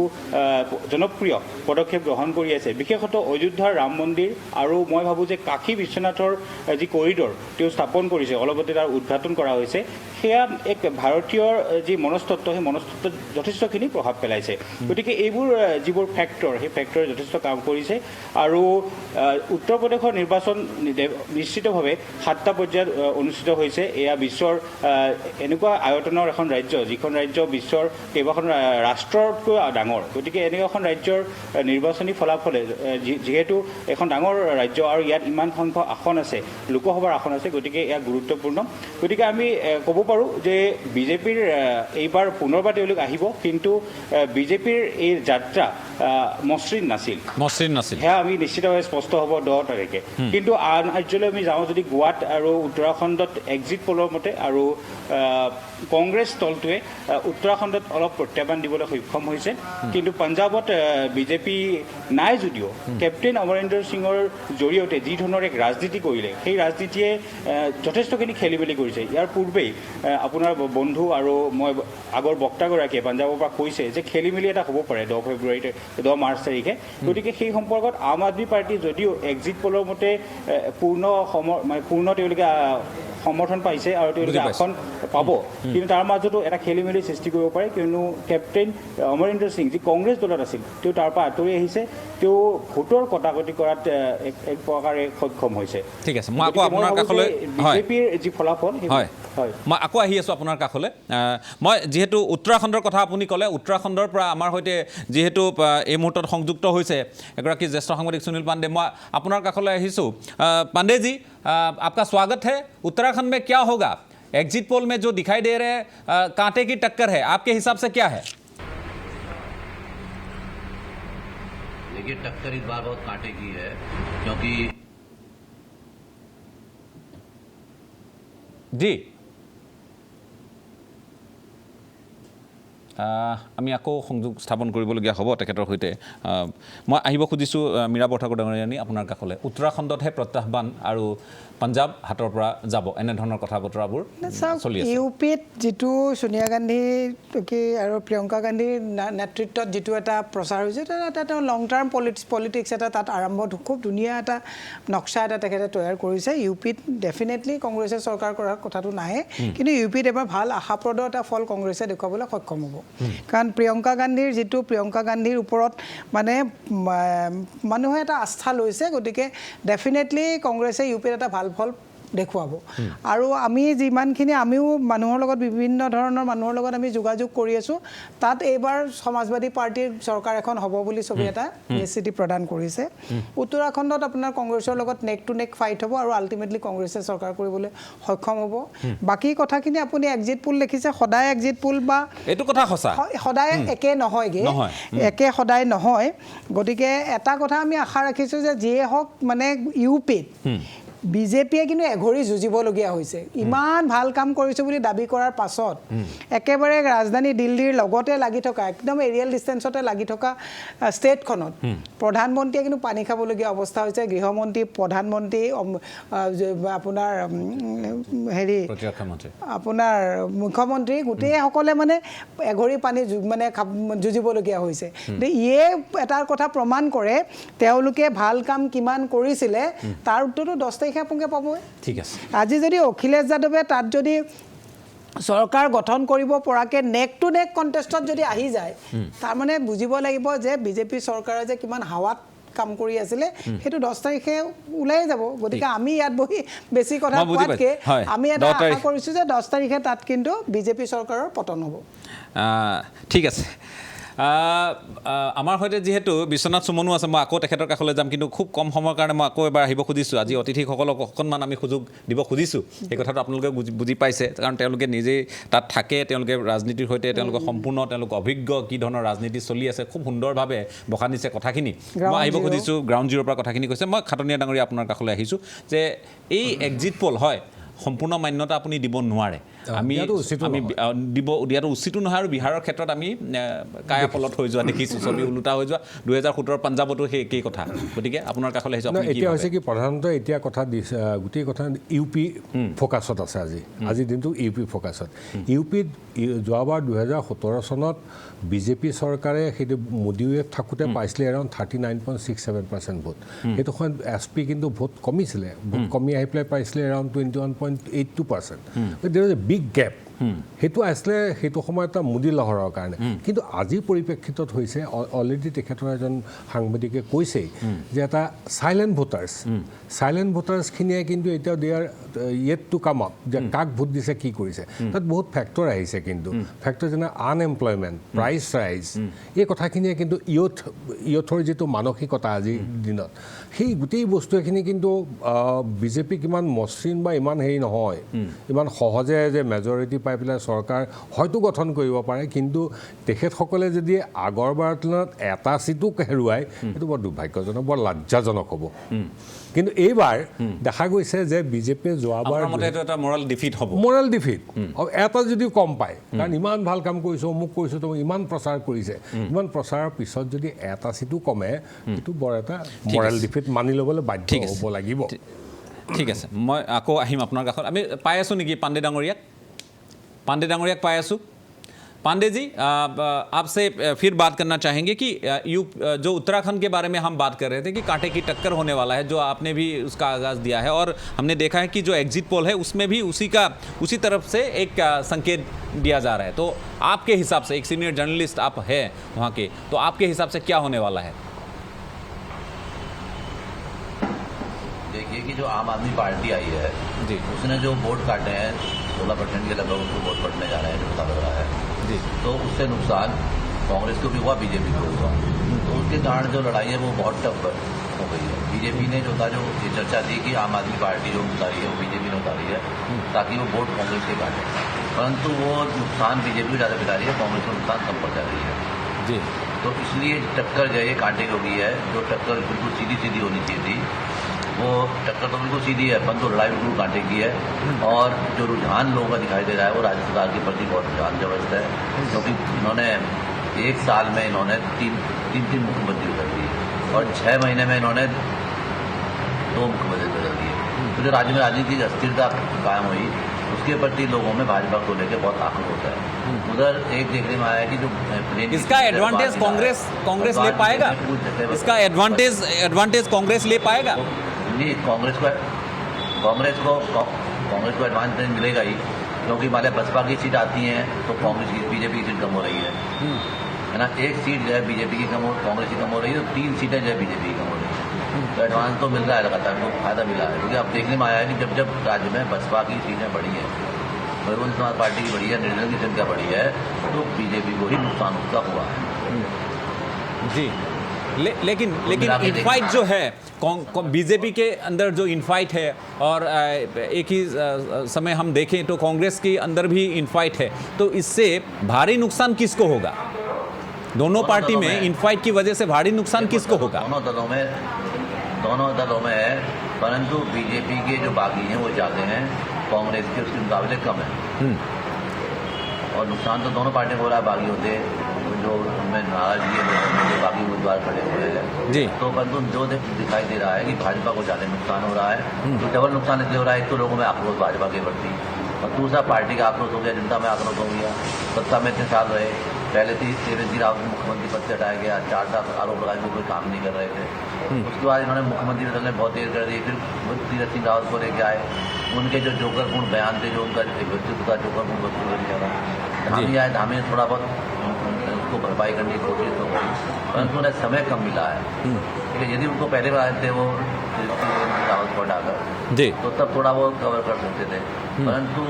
জনপ্ৰিয় পদক্ষেপ গ্ৰহণ কৰি আছে বিশেষতঃ অযোধ্যাৰ ৰাম মন্দিৰ আৰু মই ভাবোঁ যে কাশী বিশ্বনাথৰ যি কৰিডৰ তেওঁ স্থাপন কৰিছে অলপতে তাৰ উদ্ঘাটন কৰা হৈছে সেয়া এক ভাৰতীয় যি মনস্তত্ব সেই মনস্তত্বত যথেষ্টখিনি প্ৰভাৱ পেলাইছে গতিকে এইবোৰ যিবোৰ ফেক্টৰ সেই ফেক্টৰে যথেষ্ট কাম কৰিছে আৰু উত্তৰ প্ৰদেশৰ নিৰ্বাচন নিশ্চিতভাৱে 7টা পৰ্যায়ত অনুষ্ঠিত হৈছে এয়া বিশ্বৰ এনেকুৱা আয়তনৰ এখন ৰাজ্য যিখন ৰাজ্য বিশ্বৰ কেইবাখন ৰাষ্ট্ৰতকৈ ডাঙৰ গতিকে এনে এখন ৰাজ্যৰ নিৰ্বাচনী ফলাফলে যিহেতু এখন ডাঙৰ ৰাজ্য আৰু ইয়াত ইমান সংখ্যক আসন আছে লোকসভাৰ আসন আছে গতিকে এয়া গুৰুত্বপূৰ্ণ গতিকে আমি ক'ব পাৰোঁ যে বিজেপিৰ এইবাৰ পুনৰবাৰ তেওঁলোক আহিব কিন্তু বিজেপিৰ এই যাত্ৰা মসৃণ নাছিল সেয়া আমি নিশ্চিতভাৱে স্পষ্ট হ'ব 10 তাৰিখে কিন্তু আন ৰাজ্যলৈ আমি যাওঁ যদি গোৱাত আৰু উত্তৰাখণ্ডত এক্সিট পলৰ মতে আৰু কংগ্ৰেছ দলটোৱে উত্তৰাখণ্ডত অলপ প্ৰত্যাহ্বান দিবলৈ সক্ষম হৈছে কিন্তু পঞ্জাৱত বিজেপি নাই যদিও কেপ্টেইন অমৰেন্দ্ৰ সিঙৰ জৰিয়তে যি ধৰণৰ এক ৰাজনীতি কৰিলে সেই ৰাজনীতিয়ে যথেষ্টখিনি খেলি মেলি কৰিছে ইয়াৰ পূৰ্বেই আপোনাৰ বন্ধু আৰু মই আগৰ বক্তাগৰাকীয়ে পঞ্জাৱৰ পৰা কৈছে যে খেলি মেলি এটা হ'ব পাৰে 10 মাৰ্চ তাৰিখে গতিকে সেই সম্পৰ্কত আম আদমি পাৰ্টি যদিও এক্সিট পলৰ মতে পূৰ্ণ তেওঁলোকে সমৰ্থন পাইছে আৰু তেওঁলোকে আসন পাব কিন্তু তাৰ মাজতো এটা খেলি মেলি সৃষ্টি কৰিব পাৰে কিয়নো কেপ্টেইন অমৰেন্দ্ৰ সিং যি কংগ্ৰেছ দলত আছিল তেওঁ তাৰ পৰা আঁতৰি আহিছে তেওঁ ভোটৰ কটাকটি কৰাত এক প্ৰকাৰে সক্ষম হৈছে ঠিক আছে মই আকৌ আপোনাৰ কাষলৈ বিজেপিৰ যি ফলাফল হয় মই আকৌ আহি আছোঁ আপোনাৰ কাষলৈ মই যিহেতু উত্তৰাখণ্ডৰ কথা আপুনি ক'লে উত্তৰাখণ্ডৰ পৰা আমাৰ সৈতে যিহেতু এই মুহূৰ্তত সংযুক্ত হৈছে এগৰাকী জ্যেষ্ঠ সাংবাদিক সুনীল পাণ্ডে মই আপোনাৰ কাষলৈ আহিছোঁ पांडे जी आपका स्वागत है उत्तराखंड में क्या होगा एग्जिट पोल में जो दिखाई दे रहे हैं कांटे की टक्कर है आपके हिसाब से क्या है देखिए टक्कर इस बार बहुत कांटे की है क्योंकि जी আমি আকৌ সংযোগ স্থাপন কৰিবলগীয়া হ'ব তেখেতৰ সৈতে মই আহিব খুজিছোঁ মীৰা বৰঠাকুৰ ডাঙৰীয়ানী আপোনাৰ কাষলৈ উত্তৰাখণ্ডতহে প্ৰত্যাহ্বান আৰু পাঞ্জাব হাতৰ পৰা যাব এনেধৰণৰ কথা বতৰাবোৰ চলি আছে ইউপিত যিটো সোনিয়া গান্ধী আৰু প্ৰিয়ংকা গান্ধীৰ নেতৃত্বত যিটো এটা প্ৰচাৰ হৈছে এটা তেওঁ লং টাৰ্ম পলিটিক্স এটা তাত আৰম্ভ খুব ধুনীয়া এটা নক্সা এটা তেখেতে তৈয়াৰ কৰিছে ইউপিত ডেফিনেটলি কংগ্ৰেছে চৰকাৰ কৰাৰ কথাটো নাহে কিন্তু ইউপিত এবাৰ ভাল আশাপ্ৰদ এটা ফল কংগ্ৰেছে দেখুৱাবলৈ সক্ষম হ'ব কাৰণ প্ৰিয়ংকা গান্ধীৰ ওপৰত মানে মানুহে এটা আস্থা লৈছে গতিকে ডেফিনেটলি কংগ্ৰেছে ইউপিত এটা ভাল ফল দেখুৱাব আৰু আমি যিমানখিনি আমিও মানুহৰ লগত বিভিন্ন ধৰণৰ মানুহৰ লগত আমি যোগাযোগ কৰি আছোঁ তাত এইবাৰ সমাজবাদী পাৰ্টিৰ চৰকাৰ এখন হ'ব বুলি ছবি এটা নিশ্চিতি প্ৰদান কৰিছে উত্তৰাখণ্ডত আপোনাৰ কংগ্ৰেছৰ লগত নেক টু নেক ফাইট হ'ব আৰু আল্টিমেটলি কংগ্ৰেছে চৰকাৰ কৰিবলৈ সক্ষম হ'ব বাকী কথাখিনি আপুনি এক্সিট পোল দেখিছে সদায় এক্সিট পোল বা এইটো কথা সঁচা সদায় একে নহয়গে একে সদায় নহয় গতিকে এটা কথা আমি আশা ৰাখিছোঁ যে যিয়ে হওক মানে ইউপিত বিজেপিয়ে কিন্তু এঘৰি যুঁজিবলগীয়া হৈছে ইমান ভাল কাম কৰিছে বুলি দাবী কৰাৰ পাছত একেবাৰে ৰাজধানী দিল্লীৰ লগতে লাগি থকা একদম এৰিয়েল ডিষ্টেন্সতে লাগি থকা ষ্টেটখনত প্ৰধানমন্ত্ৰীয়ে কিন্তু পানী খাবলগীয়া অৱস্থা হৈছে গৃহমন্ত্ৰী প্ৰধানমন্ত্ৰী আপোনাৰ আপোনাৰ মুখ্যমন্ত্ৰী গোটেইসকলে মানে এঘৰি পানী মানে যুঁজিবলগীয়া হৈছে ইয়ে এটাৰ কথা প্ৰমাণ কৰে তেওঁলোকে ভাল কাম কিমান কৰিছিলে তাৰ উত্তৰটো 10 তাৰিখে আপোনালোকে পাবই ঠিক আছে আজি যদি অখিলেশ যাদৱে তাত যদি চৰকাৰ গঠন কৰিব পৰাকে নেক টু নেক কণ্টেষ্টত যদি আহি যায় তাৰ মানে বুজিব লাগিব যে বিজেপি চৰকাৰে যে কিমান হাৱাত কাম কৰি আছিলে সেইটো 10 তাৰিখে ওলাই যাব গতিকে আমি ইয়াত বহি বেছি কথা কোৱাতকে আমি এটা আশা কৰিছোঁ যে 10 তাৰিখে তাত কিন্তু বিজেপি চৰকাৰৰ পতন হ'ব ঠিক আছে আমাৰ সৈতে যিহেতু বিশ্বনাথ সুমনো আছে, মই আকৌ তেখেতৰ কাষলৈ যাম, কিন্তু খুব কম সময়ৰ কাৰণে মই আকৌ এবাৰ আহিব খুজিছোঁ। আজি অতিথিসকলক অকণমান আমি সুযোগ দিব খুজিছোঁ। এই কথাটো আপোনালোকে বুজি পাইছে, কাৰণ তেওঁলোকে নিজেই তাত থাকে, তেওঁলোকে ৰাজনীতিৰ সৈতে তেওঁলোকে সম্পূৰ্ণ তেওঁলোক অভিজ্ঞ, কি ধৰণৰ ৰাজনীতি চলি আছে খুব সুন্দৰভাৱে বখান দিছে কথাখিনি। মই আহিব খুজিছোঁ, গ্ৰাউণ্ড জিৰ'ৰ পৰা কথাখিনি কৈছে। মই খাটনীয়া ডাঙৰীয়া আপোনাৰ কাষলৈ আহিছোঁ যে এই এক্সিট পল হয় সম্পূৰ্ণ মান্যতা আপুনি দিব নোৱাৰে, আমি দিয়াটো উচিতো নহয়। আৰু বিহাৰৰ ক্ষেত্ৰত আমি কায়াপলট হৈ যোৱা দেখিছোঁ, ছবি ওলোটা হৈ যোৱা। 2017 পাঞ্জাৱতো সেই একেই কথা। গতিকে আপোনাৰ কাষলৈ আহিছোঁ। এতিয়া হৈছে কি প্ৰধানতঃ এতিয়া কথা দিছে, গোটেই কথা ইউ পি ফ'কাছত আছে। আজিৰ দিনটো ইউ পি ফ'কাছত। ইউ পিত যোৱাবাৰ 2017 চনত বিজেপি চৰকাৰে সেইটো মোদীয়ে থাকোঁতে পাইছিলে এৰাউণ্ড 39.67% ভোট। সেইটো সময়ত এছ পি কিন্তু ভোট কমিছিলে, ভোট কমি আহি পেলাই পাইছিলে এৰাউণ্ড 21.82%। দেৰ ইজ এ বিগ গেপ। সেইটো আছিলে সেইটো সময়ত এটা মোদী লহৰৰ কাৰণে। কিন্তু আজিৰ পৰিপ্ৰেক্ষিতত হৈছে অলৰেডি তেখেতৰ এজন সাংবাদিকে কৈছেই যে এটা চাইলেণ্ট ভোটাৰ্ছখিনিয়ে কিন্তু এতিয়া they are yet to come up, যে কাক ভোট দিছে, কি কৰিছে। তাত বহুত ফেক্টৰ আহিছে, কিন্তু ফেক্টৰ যেনে আনএমপ্লয়মেণ্ট, প্ৰাইচ ৰাইজ, এই কথাখিনিয়ে কিন্তু ইয়থৰ যিটো মানসিকতা আজিৰ দিনত, সেই গোটেই বস্তুখিনি কিন্তু বিজেপিক ইমান মসৃণ বা ইমান হেৰি নহয়, ইমান সহজে যে মেজৰিটি পাই পেলাই চৰকাৰ হয়তো গঠন কৰিব পাৰে। কিন্তু তেখেতসকলে যদি আগৰবাৰৰ তুলনাত এটা চিটো হেৰুৱায়, সেইটো বৰ দুৰ্ভাগ্যজনক, বৰ লজ্জাজনক হ'ব। কিন্তু এইবাৰ দেখা গৈছে যে বিজেপিয়ে যোৱাবাৰ মৰেল ডিফিট হ'ব, মৰেল ডিফিট এটা যদিও কম পায়, কাৰণ ইমান ভাল কাম কৰিছোঁ, অমুক কৰিছোঁ, তো ইমান প্ৰচাৰ কৰিছে, ইমান প্ৰচাৰৰ পিছত যদি এটা চিটো কমে, সেইটো বৰ এটা মৰেল ডিফিট মানি ল'বলৈ বাধ্য হ'ব লাগিব। ঠিক আছে, মই আকৌ আহিম আপোনাৰ কাষত। আমি পাই আছোঁ নেকি পাণ্ডে ডাঙৰীয়াক? पांडे डांगरिया पायासु पांडे जी आपसे फिर बात करना चाहेंगे कि जो उत्तराखंड के बारे में हम बात कर रहे थे कि कांटे की टक्कर होने वाला है, जो आपने भी उसका आगाज़ दिया है, और हमने देखा है कि जो एग्जिट पोल है उसमें भी उसी तरफ से एक संकेत दिया जा रहा है। तो आपके हिसाब से, एक सीनियर जर्नलिस्ट आप हैं वहाँ के, तो आपके हिसाब से क्या होने वाला है? देखिए कि जो आम आदमी पार्टी आई है जी, उसने जो वोट काटे हैं 16% के लगभग उसको वोट पड़ने जा रहे हैं, जो पता लग रहा है जी, तो उससे नुकसान कांग्रेस को भी हुआ, बीजेपी को हुआ। तो उसके कारण जो लड़ाई है वो बहुत टफ हो गई है। बीजेपी ने जो था, जो ये चर्चा थी कि आम आदमी पार्टी जो उतारी है वो बीजेपी ने उतारी है ताकि वो वोट कांग्रेस के काटे, परंतु वो नुकसान बीजेपी को ज़्यादा पिला रही है, कांग्रेस को नुकसान कम पहुंचा रही है जी। तो इसलिए टक्कर जो है कांटे की हो गई है। जो टक्कर बिल्कुल सीधी सीधी होनी चाहिए थी, वो टक्कर तो बिल्कुल सीधी है, परंतु लड़ाई बिल्कुल कांटे की है। और जो रुझान लोगों का दिखाई दे रहा है वो राज्य सरकार के प्रति बहुत रुझान जबरदस्त है, क्योंकि इन्होंने एक साल में इन्होंने तीन मुख्यमंत्री बदल दिए और 6 महीने में इन्होंने 2 मुख्यमंत्री बदल दिए। तो जो राज्य में राजनीतिक अस्थिरता कायम हुई, उसके प्रति लोगों में भाजपा को लेकर बहुत आक्रोश होता है। उधर एक देखने में आया कि जो इसका एडवांटेज कांग्रेस ले पाएगा, इसका एडवांटेज कांग्रेस ले पाएगा? नहीं, कांग्रेस को एडवांटेज मिलेगा ही, क्योंकि मान लिया बसपा की सीट आती हैं तो कांग्रेस की, बीजेपी की सीट कम हो रही है ना। एक सीट जो है बीजेपी की कम हो, कांग्रेस की कम हो रही है, तो 3 सीटें जो है बीजेपी की कम हो रही है। तो एडवांस तो मिल रहा है लगातार, तो फायदा मिला है। क्योंकि अब देखने में आया है कि जब राज्य में बसपा की सीटें बढ़ी हैं, बहुजन समाज पार्टी की बढ़ी है, निर्दलीय की संख्या बढ़ी है, तो बीजेपी को ही नुकसान उसका हुआ है जी। लेकिन इनफाइट जो है बीजेपी के अंदर जो इनफाइट है, और एक ही समय हम देखें तो कांग्रेस के अंदर भी इनफाइट है, तो इससे भारी नुकसान किसको होगा? दोनों पार्टी में इनफाइट की वजह से भारी नुकसान किसको होगा? दोनों दलों में है, परंतु बीजेपी के जो बागी हैं वो ज़्यादा हैं, कांग्रेस के उसके मुकाबले कम है। और नुकसान तो दोनों पार्टियों को हो रहा है। बागी होते जो उनमें नाराजगी है, जो बाकी उम्मीदवार खड़े हुए हैं जी, तो परंतु जो दिखाई दे रहा है कि भाजपा को ज़्यादा नुकसान हो रहा है। तो डबल नुकसान इसलिए हो रहा है, एक तो लोगों में आक्रोश भाजपा के प्रति, और दूसरा पार्टी का आक्रोश हो गया, जनता में आक्रोश हो गया। सत्ता में इतने साल रहे, पहले थी त्रिवेंद्र सिंह रावत मुख्यमंत्री पद से हटाया गया, 4 साल आरोप लगाए कोई काम नहीं कर रहे थे। उसके बाद इन्होंने मुख्यमंत्री बदलने बहुत देर कर दी, फिर तीरथ सिंह रावत को लेके आए, उनके जो जोकरपूर्ण बयान थे, जो उनका व्यक्तित्व का जोकरपूर्ण वस्तु कर दिया था। धामी आए, धामी ने थोड़ा बहुत उसको भरपाई करने की कोशिश तो करी, परंतु उन्हें समय कम मिला है। यदि उनको पहले बनाए थे वो रावत को हटाकर जी, तो तब थोड़ा वो कवर कर सकते थे, परंतु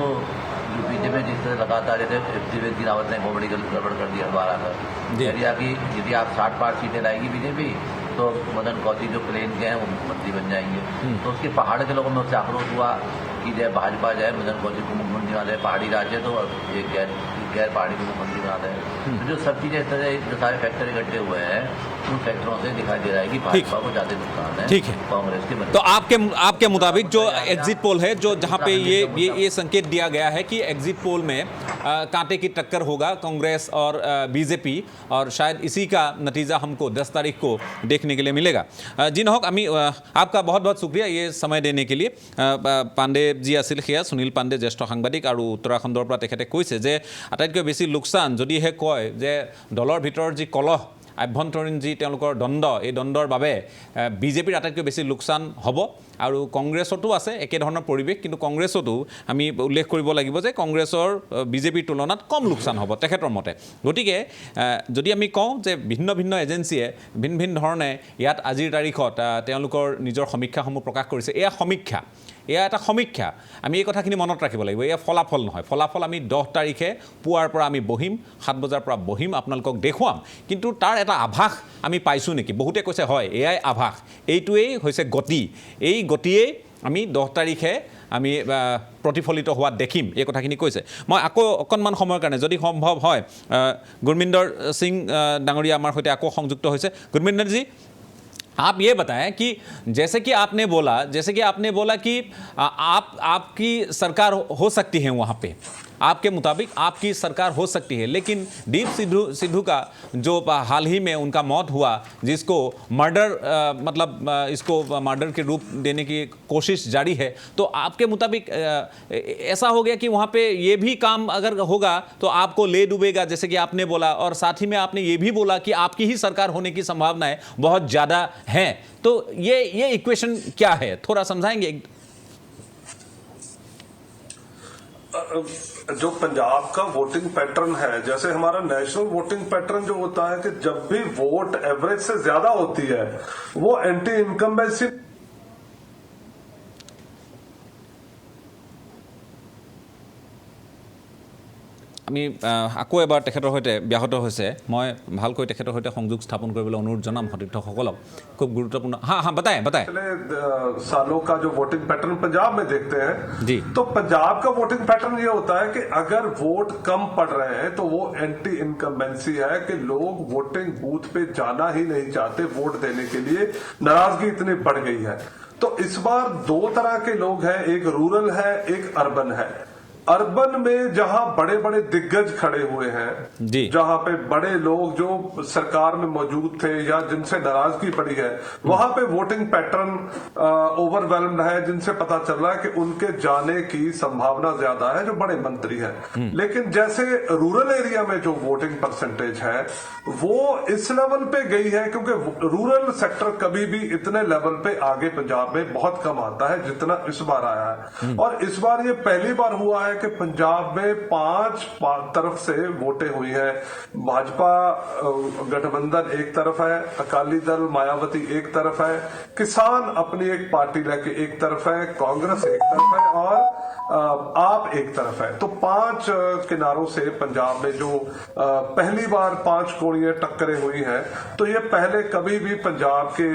यूपी में जिस तरह लगातार जैसे त्रिवेंद्र रावत ने बहुत बड़ी गड़बड़ कर दी हर बार आकर यदि आप 60 सीटें लाएगी बीजेपी तो मदन कौशिक जो प्लेन के हैं वो मुख्यमंत्री बन जाएंगे। तो उसके पहाड़ के लोगों में उससे आक्रोश हुआ कि जय भाजपा जाए मदन कौशिक को मुख्यमंत्री बना दे, पहाड़ी राज्य तो एक गैर पहाड़ी को मुख्यमंत्री बना दे। तो जो सब चीजें इस तरह जो सारे फैक्टर इकट्ठे हुए हैं उन फैक्टरों से दिखाई दे रहा है कि भाजपा को ज्यादा नुकसान है। ठीक है, कांग्रेस के। तो आपके मुताबिक जो एग्जिट पोल है, जो जहां पे ये संकेत दिया गया है कि एग्जिट पोल में कांटे की टक्कर होगा कांग्रेस और बीजेपी, और शायद इसी का नतीजा हमको 10 तारीख को देखने के लिए मिलेगा। जी নহওক, আমি आपका बहुत बहुत शुक्रिया ये समय देने के लिए। पांडे जी আছিল সেয়া সুনীল পাণ্ডে, জ্যেষ্ঠ সাংবাদিক, আৰু উত্তৰাখণ্ডৰ পৰা তেখেতে কৈছে যে আটাইতকৈ বেছি লোকচান যদিহে কয় যে দলৰ ভিতৰৰ যি কলহ, আভ্যন্তৰীণ যি তেওঁলোকৰ দ্বন্দ্ব, এই দ্বন্দ্বৰ বাবে বিজেপিৰ আটাইতকৈ বেছি লোকচান হ'ব। আৰু কংগ্ৰেছতো আছে একেধৰণৰ পৰিৱেশ, কিন্তু কংগ্ৰেছতো আমি উল্লেখ কৰিব লাগিব যে কংগ্ৰেছৰ বিজেপিৰ তুলনাত কম লোকচান হ'ব তেখেতৰ মতে। গতিকে যদি আমি কওঁ যে ভিন্ন ভিন্ন এজেঞ্চিয়ে ভিন্ন ভিন্ন ধৰণে ইয়াত আজিৰ তাৰিখত তেওঁলোকৰ নিজৰ সমীক্ষাসমূহ প্ৰকাশ কৰিছে, এয়া সমীক্ষা, এয়া এটা সমীক্ষা। আমি এই কথাখিনি মনত ৰাখিব লাগিব, এয়া ফলাফল নহয়। ফলাফল আমি 10 তাৰিখে পুৱাৰ পৰা আমি বহিম, 7 বজাৰ পৰা বহিম, আপোনালোকক দেখুৱাম। কিন্তু তাৰ এটা আভাস আমি পাইছোঁ নেকি? বহুতে কৈছে হয় এয়াই আভাস, এইটোৱেই হৈছে গতি, এই গতিয়েই আমি 10 তাৰিখে আমি প্ৰতিফলিত হোৱা দেখিম, এই কথাখিনি কৈছে। মই আকৌ অকণমান সময়ৰ কাৰণে যদি সম্ভৱ হয় গুৰমিন্দৰ সিং ডাঙৰীয়া আমাৰ সৈতে আকৌ সংযুক্ত হৈছে। গুৰমিন্দৰ जी, आप ये बताएं कि जैसे कि आपने बोला कि आपकी सरकार हो सकती है वहाँ पे, आपके मुताबिक आपकी सरकार हो सकती है, लेकिन दीप सिद्धू का जो हाल ही में उनका मौत हुआ, जिसको मर्डर इसको मर्डर के रूप देने की कोशिश जारी है, तो आपके मुताबिक ऐसा हो गया कि वहाँ पे ये भी काम अगर होगा तो आपको ले डूबेगा, जैसे कि आपने बोला, और साथ ही में आपने ये भी बोला कि आपकी ही सरकार होने की संभावनाएं बहुत ज़्यादा हैं। तो ये इक्वेशन क्या है, थोड़ा समझाएंगे? जो पंजाब का वोटिंग पैटर्न है, जैसे हमारा नेशनल वोटिंग पैटर्न जो होता है कि जब भी वोट एवरेज से ज्यादा होती है वो एंटी इनकम्बेंसी আমি আকৌ এবাৰ তেখেতৰ সৈতে ব্যাহত হৈছে। মই ভালকৈ তেখেতৰ সৈতে সংযোগ স্থাপন কৰিবলৈ অনুৰোধ জনাম সতীৰ্থসকলক। খুব গুৰুত্বপূৰ্ণ। हाँ बताएं। पिछले सालों का जो वोटिंग पैटर्न पंजाब में देखते हैं जी, तो पंजाब का वोटिंग पैटर्न ये होता है कि अगर वोट कम पड़ रहे हैं तो वो एंटी इनकम्बेंसी है कि लोग वोटिंग बूथ पे जाना ही नहीं चाहते वोट देने के लिए, नाराजगी इतनी बढ़ गई है। तो इस बार 2 तरह के लोग हैं, एक रूरल है, एक अर्बन है। अर्बन में जहां बड़े बड़े दिग्गज खड़े हुए हैं, जहां पे बड़े लोग जो सरकार में मौजूद थे या जिनसे नाराजगी पड़ी है, वहां पे वोटिंग पैटर्न ओवरवेल्म्ड है, जिनसे पता चल रहा है कि उनके जाने की संभावना ज्यादा है, जो बड़े मंत्री हैं। लेकिन जैसे रूरल एरिया में जो वोटिंग परसेंटेज है वो इस लेवल पे गई है, क्योंकि रूरल सेक्टर कभी भी इतने लेवल पे आगे पंजाब में बहुत कम आता है जितना इस बार आया है। और इस बार ये पहली बार हुआ है कि पंजाब में 5 तरफ से वोटें हुई हैं। भाजपा गठबंधन एक तरफ है, अकाली दल मायावती एक तरफ है, किसान अपनी एक पार्टी लेके एक तरफ है, कांग्रेस एक तरफ है और आप एक तरफ है। तो 5 किनारों से पंजाब में जो पहली बार 5 कोणीय टक्करें हुई हैं, तो ये पहले कभी भी पंजाब के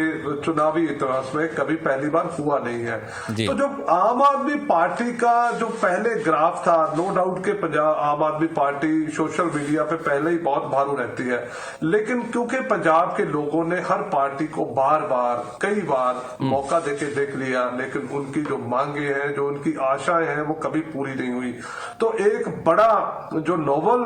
चुनावी इतिहास में कभी पहली बार हुआ नहीं है। तो जो आम आदमी पार्टी का जो पहले ग्राफ था, नो डाउट के पंजाब आम आदमी पार्टी सोशल मीडिया पे पहले ही बहुत भारू रहती है, लेकिन क्योंकि पंजाब के लोगों ने हर पार्टी को बार बार कई बार मौका देके देख लिया, लेकिन उनकी जो मांगे हैं, जो उनकी आशाएं हैं, वो कभी पूरी नहीं हुई। तो एक बड़ा जो नोवल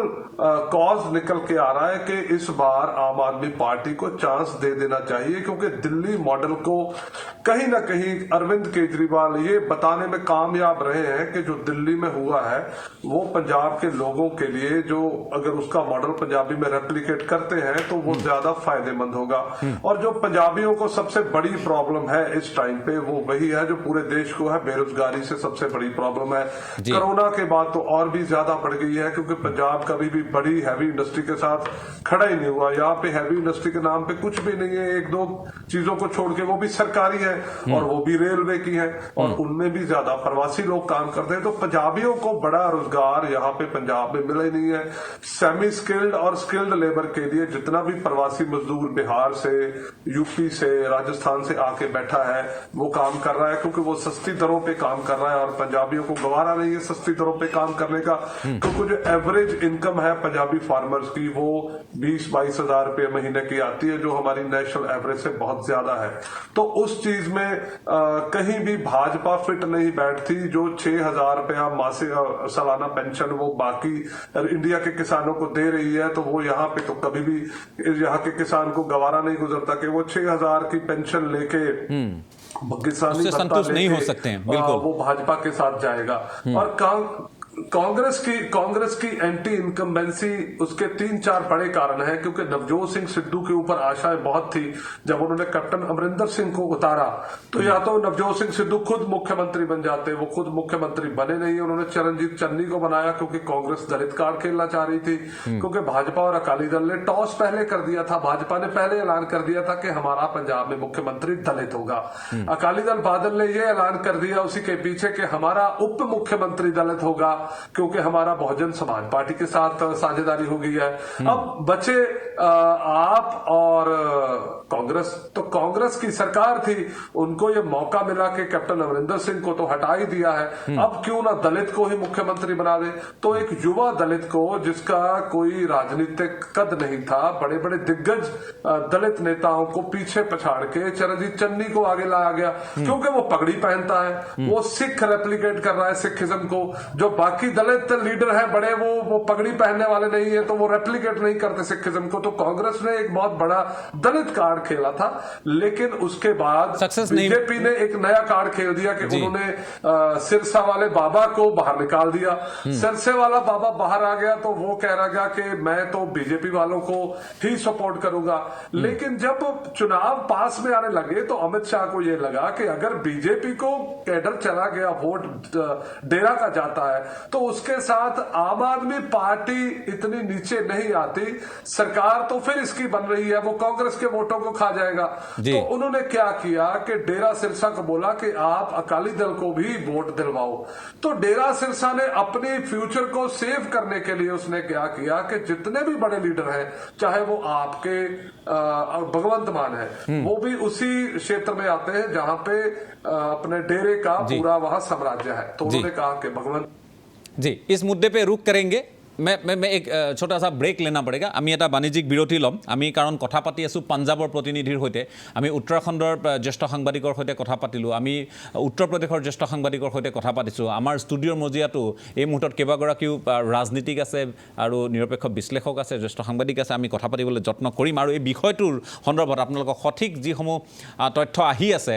कॉज निकल के आ रहा है कि इस बार आम आदमी पार्टी को चांस दे देना चाहिए, क्योंकि दिल्ली मॉडल को कहीं ना कहीं अरविंद केजरीवाल ये बताने में कामयाब रहे हैं कि जो दिल्ली में हुआ है वो पंजाब के लोगों के लिए, जो अगर उसका मॉडल पंजाबी में रेप्लिकेट करते हैं तो वो ज्यादा फायदेमंद होगा। और जो पंजाबियों को सबसे बड़ी प्रॉब्लम है इस टाइम पे वो वही है जो पूरे देश को है, बेरोजगारी से सबसे बड़ी प्रॉब्लम है। कोरोना के बाद तो और भी ज्यादा बढ़ गई है, क्योंकि पंजाब कभी भी बड़ी हैवी इंडस्ट्री के साथ खड़ा ही नहीं हुआ। यहाँ पे हैवी इंडस्ट्री के नाम पे कुछ भी नहीं है, 1-2 चीजों को छोड़ के, वो भी सरकारी है और वो भी रेलवे की है, और उनमें भी ज्यादा प्रवासी लोग काम करते हैं। तो पंजाबियों को बड़ा रोजगार यहाँ पे पंजाब में मिला ही नहीं है। सेमी स्किल्ड और स्किल्ड लेबर के लिए जितना भी प्रवासी मजदूर बिहार से, यूपी से, राजस्थान से आके बैठा है वो काम कर रहा है, क्योंकि वो सस्ती दरों पे काम कर रहा है और पंजाबियों को गवारा नहीं है सस्ती दरों पे काम करने का, क्योंकि जो एवरेज इनकम है पंजाबी फार्मर्स की वो 20-22 हजार रुपये महीने की आती है, जो हमारी नेशनल एवरेज से बहुत ज्यादा है। तो उस चीज में कहीं भी भाजपा फिट नहीं बैठती। जो 6,000 रुपया मासिक सालाना पेंशन वो बाकी इंडिया के किसानों को दे रही है, तो वो यहाँ पे तो कभी भी यहाँ के किसान को गवारा नहीं गुजरता कि वो 6,000 की पेंशन लेके किसानी संतुष्ट नहीं हो सकते हैं। बिल्कुल वो भाजपा के साथ जाएगा। और कांग्रेस की एंटी इनकम्बेंसी उसके 3-4 बड़े कारण हैं, क्योंकि नवजोत सिंह सिद्धू के ऊपर आशाएं बहुत थी। जब उन्होंने कैप्टन अमरिंदर सिंह को उतारा तो या तो नवजोत सिंह सिद्धू खुद मुख्यमंत्री बन जाते, वो खुद मुख्यमंत्री बने नहीं। उन्होंने चरणजीत चन्नी को बनाया क्योंकि कांग्रेस दलित कार्ड खेलना चाह रही थी, क्योंकि भाजपा और अकाली दल ने टॉस पहले कर दिया था। भाजपा ने पहले ऐलान कर दिया था कि हमारा पंजाब में मुख्यमंत्री दलित होगा। अकाली दल बादल ने यह ऐलान कर दिया उसी के पीछे कि हमारा उप मुख्यमंत्री दलित होगा, क्योंकि हमारा बहुजन समाज पार्टी के साथ साझेदारी हो गई है। अब बचे आप और कांग्रेस। तो कांग्रेस की सरकार थी, उनको ये मौका मिला कि कैप्टन अमरिंदर सिंह को तो हटा ही दिया है, अब क्यों ना दलित को ही मुख्यमंत्री बना दे। तो एक युवा दलित को, जिसका कोई राजनीतिक कद नहीं था, बड़े बड़े दिग्गज दलित नेताओं को पीछे पछाड़ के चरणजीत चन्नी को आगे लाया गया, क्योंकि वो पगड़ी पहनता है, वो सिख रेप्लिकेट कर रहा है सिखिज्म को। जो बाकी दलित लीडर है बड़े, वो पगड़ी पहनने वाले नहीं है, तो वो रेप्लिकेट नहीं करते सिखिज्म को। तो कांग्रेस ने एक बहुत बड़ा दलित कार्ड खेला था, लेकिन उसके बाद बीजेपी ने एक नया कार्ड खेल दिया कि उन्होंने सिरसा वाले बाबा को बाहर निकाल दिया। सिरसे वाला बाबा बाहर आ गया तो वो कह रहा गया कि मैं तो बीजेपी वालों को ही सपोर्ट करूंगा। लेकिन जब चुनाव पास में आने लगे तो अमित शाह को यह लगा कि अगर बीजेपी को कैडर चला गया, वोट डेरा का जाता है, तो उसके साथ आम आदमी पार्टी इतनी नीचे नहीं आती, सरकार तो फिर इसकी बन रही है, वो कांग्रेस के वोटों को खा जाएगा। तो उन्होंने क्या किया कि डेरा सिरसा को बोला कि आप अकाली दल को भी वोट दिलवाओ। तो डेरा सिरसा ने अपने फ्यूचर को सेव करने के लिए उसने क्या किया कि जितने भी बड़े लीडर हैं, चाहे वो आपके भगवंत मान है, वो भी उसी क्षेत्र में आते हैं जहां पे अपने डेरे का पूरा वहां साम्राज्य है। तो उन्होंने कहा कि भगवंत जी, इस मुद्दे पे रुक करेंगे। मैं एक छोटा सा ब्रेक लेना पड़ेगा। आमी এটা বাণিজ্যিক বিৰতি ল'ম। আমি কাৰণ কথা পাতি আছোঁ পাঞ্জাবৰ প্ৰতিনিধিৰ সৈতে, আমি উত্তৰাখণ্ডৰ জ্যেষ্ঠ সাংবাদিকৰ সৈতে কথা পাতিলোঁ, আমি উত্তৰ প্ৰদেশৰ জ্যেষ্ঠ সাংবাদিকৰ সৈতে কথা পাতিছোঁ। আমাৰ ষ্টুডিঅ'ৰ মজিয়াটো এই মুহূৰ্তত কেইবাগৰাকীও ৰাজনীতিক আছে আৰু নিৰপেক্ষ বিশ্লেষক আছে, জ্যেষ্ঠ সাংবাদিক আছে। আমি কথা পাতিবলৈ যত্ন কৰিম আৰু এই বিষয়টোৰ সন্দৰ্ভত আপোনালোকক সঠিক যিসমূহ তথ্য আহি আছে,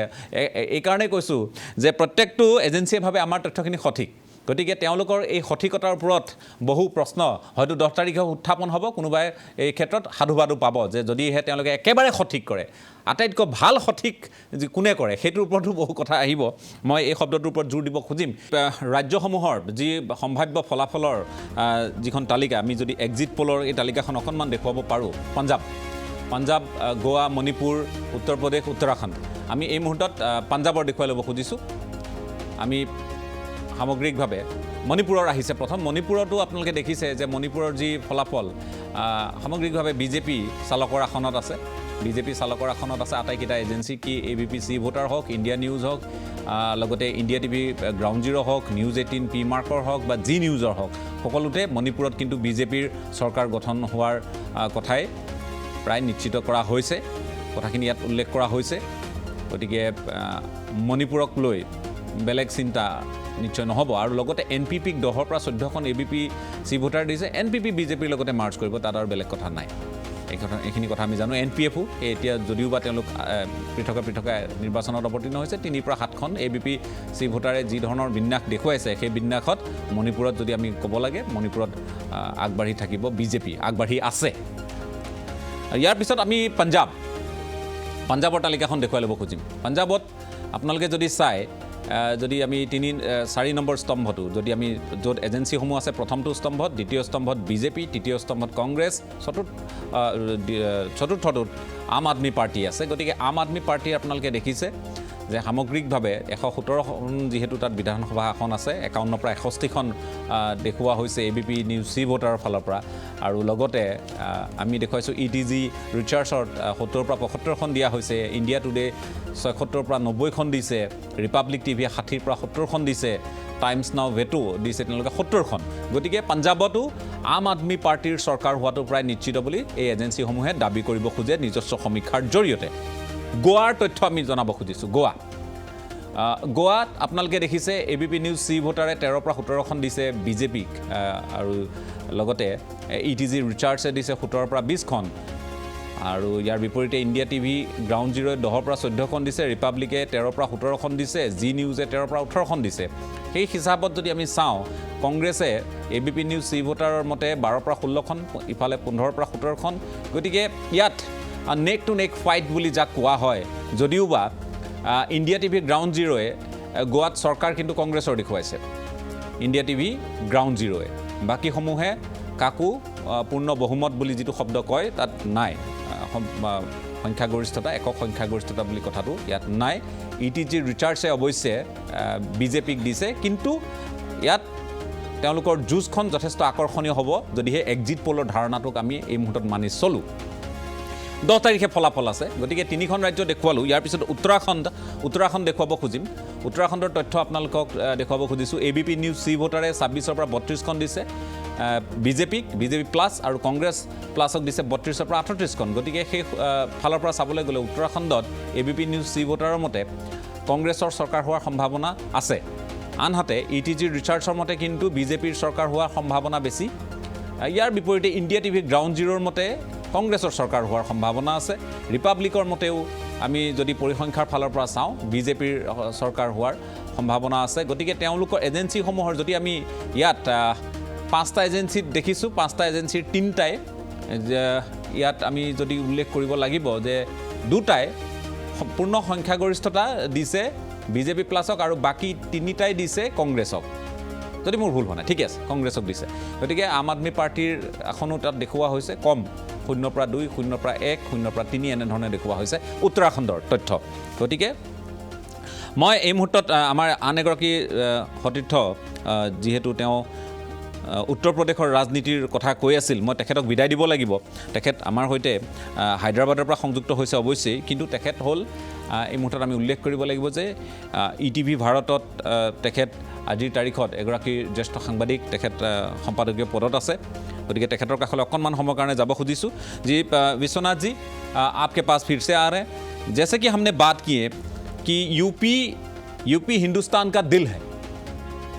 এইকাৰণে কৈছোঁ যে প্ৰত্যেকটো এজেঞ্চিয়ে ভাবে আমাৰ তথ্যখিনি সঠিক, গতিকে তেওঁলোকৰ এই সঠিকতাৰ ওপৰত বহু প্ৰশ্ন হয়তো 10 তাৰিখে উত্থাপন হ'ব। কোনোবাই এই ক্ষেত্ৰত সাধুবাদো পাব যে যদিহে তেওঁলোকে একেবাৰে সঠিক কৰে, আটাইতকৈ ভাল সঠিক কোনে কৰে সেইটোৰ ওপৰতো বহু কথা আহিব। মই এই শব্দটোৰ ওপৰত জোৰ দিব খুজিম। ৰাজ্যসমূহৰ যি সম্ভাৱ্য ফলাফলৰ যিখন তালিকা, আমি যদি এক্সিট পলৰ এই তালিকাখন অকণমান দেখুৱাব পাৰোঁ, পাঞ্জাব, গোৱা, মণিপুৰ, উত্তৰ প্ৰদেশ, উত্তৰাখণ্ড, আমি এই মুহূৰ্তত পাঞ্জাবৰ দেখুৱাই ল'ব খুজিছোঁ। আমি সামগ্ৰিকভাৱে মণিপুৰৰ আহিছে প্ৰথম। মণিপুৰতো আপোনালোকে দেখিছে যে মণিপুৰৰ যি ফলাফল সামগ্ৰিকভাৱে বিজেপি চালকৰ আসনত আছে, আটাইকেইটা এজেঞ্চি, কি ABP চি ভোটাৰ হওক, ইণ্ডিয়া নিউজ হওক, লগতে ইণ্ডিয়া TV গ্ৰাউণ্ড জিৰ' হওক, নিউজ 18 পি মাৰ্কৰ হওক বা জি নিউজৰ হওক, সকলোতে মণিপুৰত কিন্তু বিজেপিৰ চৰকাৰ গঠন হোৱাৰ কথাই প্ৰায় নিশ্চিত কৰা হৈছে, কথাখিনি ইয়াত উল্লেখ কৰা হৈছে। গতিকে মণিপুৰক লৈ বেলেগ চিন্তা নিশ্চয় নহ'ব। আৰু লগতে NPPক 10ৰ পৰা 14খন ABP চি ভোটাৰ দিছে, NPP বিজেপিৰ লগতে মাৰ্চ কৰিব, তাত আৰু বেলেগ কথা নাই। এইখিনি কথা আমি জানো। NPFও এতিয়া যদিও বা তেওঁলোক পৃথকে নিৰ্বাচনত অৱতীৰ্ণ হৈছে, 3 পৰা 7খন ABP চি ভোটাৰে যি ধৰণৰ বিন্যাস দেখুৱাইছে, সেই বিন্যাসত মণিপুৰত যদি আমি ক'ব লাগে, মণিপুৰত আগবাঢ়ি থাকিব বিজেপি, আগবাঢ়ি আছে। ইয়াৰ পিছত আমি পাঞ্জাবৰ তালিকাখন দেখুৱাই ল'ব খুজিম। পাঞ্জাবত আপোনালোকে যদি চাই, যদি আমি 4 নম্বৰ স্তম্ভটো, যদি আমি য'ত এজেঞ্চিসমূহ আছে, প্ৰথমটো স্তম্ভত, দ্বিতীয় স্তম্ভত বিজেপি, তৃতীয় স্তম্ভত কংগ্ৰেছ, চতুৰ্থটোত আম আদমি পাৰ্টি আছে। গতিকে আম আদমি পাৰ্টীৰ আপোনালোকে দেখিছে যে সামগ্ৰিকভাৱে 117খন যিহেতু তাত বিধানসভা আসন আছে 51 পৰা 61খন দেখুওৱা হৈছে ABP নিউজ চি ভোটাৰৰ ফালৰ পৰা আৰু লগতে আমি দেখুৱাইছোঁ ETG ৰিচাৰ্চত 70 পৰা 75খন দিয়া হৈছে ইণ্ডিয়া টুডে 76 পৰা 90খন দিছে ৰিপাব্লিক টিভি 60 পৰা 70খন দিছে টাইমছ নাও ভেটো দিছে তেওঁলোকে 70খন গতিকে পাঞ্জাৱতো আম আদমি পাৰ্টিৰ চৰকাৰ হোৱাটো প্ৰায় নিশ্চিত বুলি এই এজেঞ্চিসমূহে দাবী কৰিব খোজে নিজস্ব সমীক্ষাৰ জৰিয়তে গোৱাৰ তথ্য আমি জনাব খুজিছোঁ গোৱাত আপোনালোকে দেখিছে ABP নিউজ চি ভোটাৰে 13 পৰা 17খন দিছে বিজেপিক আৰু লগতে ETG ৰিচাৰ্চে দিছে 17 পৰা 20খন আৰু ইয়াৰ বিপৰীতে ইণ্ডিয়া টিভি গ্ৰাউণ্ড জিৰ'য়ে 10 পৰা 14খন দিছে ৰিপাব্লিকে 13 পৰা 17খন দিছে জি নিউজে 13 পৰা 18খন দিছে সেই হিচাপত যদি আমি চাওঁ কংগ্ৰেছে ABP নিউজ চি ভোটাৰৰ মতে 12 পৰা 16খন ইফালে 15 পৰা 17খন গতিকে ইয়াত নেক টু নেক ফাইট বুলি যাক কোৱা হয় যদিওবা ইণ্ডিয়া টিভি গ্ৰাউণ্ড জিৰ'য়ে গোৱাত চৰকাৰ কিন্তু কংগ্ৰেছৰ দেখুৱাইছে ইণ্ডিয়া টিভি গ্ৰাউণ্ড জিৰ'য়ে বাকীসমূহে কাকো পূৰ্ণ বহুমত বুলি যিটো শব্দ কয় তাত নাই সংখ্যাগৰিষ্ঠতা একক সংখ্যাগৰিষ্ঠতা বুলি কথাটো ইয়াত নাই ETG ৰিচাৰ্চে অৱশ্যে বিজেপিক দিছে কিন্তু ইয়াত তেওঁলোকৰ যুঁজখন যথেষ্ট আকৰ্ষণীয় হ'ব যদিহে এক্সিট পলৰ ধাৰণাটোক আমি এই মুহূৰ্তত মানি চলোঁ 10 তাৰিখে ফলাফল আছে গতিকে 3খন ৰাজ্য দেখুৱালোঁ ইয়াৰ পিছত উত্তৰাখণ্ড দেখুৱাব খুজিম উত্তৰাখণ্ডৰ তথ্য আপোনালোকক দেখুৱাব খুজিছোঁ ABP নিউজ চি ভোটাৰে 26ৰ পৰা 32খন দিছে বিজেপি প্লাছ আৰু কংগ্ৰেছ প্লাছক দিছে 32ৰ পৰা 38খন গতিকে সেই ফালৰ পৰা চাবলৈ গ'লে উত্তৰাখণ্ডত ABP নিউজ চি ভোটাৰৰ মতে কংগ্ৰেছৰ চৰকাৰ হোৱাৰ সম্ভাৱনা আছে আনহাতে ETG ৰিচাৰ্চৰ মতে কিন্তু বিজেপিৰ চৰকাৰ হোৱাৰ সম্ভাৱনা বেছি ইয়াৰ বিপৰীতে ইণ্ডিয়া টিভি গ্ৰাউণ্ড জিৰ'ৰ মতে কংগ্ৰেছৰ চৰকাৰ হোৱাৰ সম্ভাৱনা আছে ৰিপাব্লিকৰ মতেও আমি যদি পৰিসংখ্যাৰ ফালৰ পৰা চাওঁ বিজেপিৰ চৰকাৰ হোৱাৰ সম্ভাৱনা আছে গতিকে তেওঁলোকৰ এজেঞ্চিসমূহৰ যদি আমি ইয়াত 5টা এজেঞ্চিত দেখিছোঁ 5টা এজেঞ্চিৰ 3টাই ইয়াত আমি যদি উল্লেখ কৰিব লাগিব যে 2টাই পূৰ্ণ সংখ্যাগৰিষ্ঠতা দিছে বিজেপি প্লাছক আৰু বাকী 3টাই দিছে কংগ্ৰেছক যদি মোৰ ভুল হোৱা নাই ঠিক আছে কংগ্ৰেছক দিছে গতিকে আম আদমি পাৰ্টিৰ এখনো তাত দেখুওৱা হৈছে কম 0 পৰা 2 0 পৰা 1 0 পৰা 3 এনেধৰণে দেখুওৱা হৈছে উত্তৰাখণ্ডৰ তথ্য গতিকে মই এই মুহূৰ্তত আমাৰ আন এগৰাকী সতীৰ্থ যিহেতু তেওঁ উত্তৰ প্ৰদেশৰ ৰাজনীতিৰ কথা কৈ আছিল মই তেখেতক বিদায় দিব লাগিব তেখেত আমাৰ সৈতে হায়দৰাবাদৰ পৰা সংযুক্ত হৈছে অৱশ্যেই কিন্তু তেখেত হ'ল এই মুহূৰ্তত আমি উল্লেখ কৰিব লাগিব যে ETV ভাৰতত তেখেত আজিৰ তাৰিখত এগৰাকী জ্যেষ্ঠ সাংবাদিক তেখেত সম্পাদকীয় পদত আছে গতিকে তেখেতৰ কাষলৈ অকণমান সময়ৰ কাৰণে যাব খুজিছোঁ जी विश्वनाथ जी आपके पास फिर से आ रहे हैं जैसे कि हमने बात की है कि यूपी हिंदुस्तान का दिल है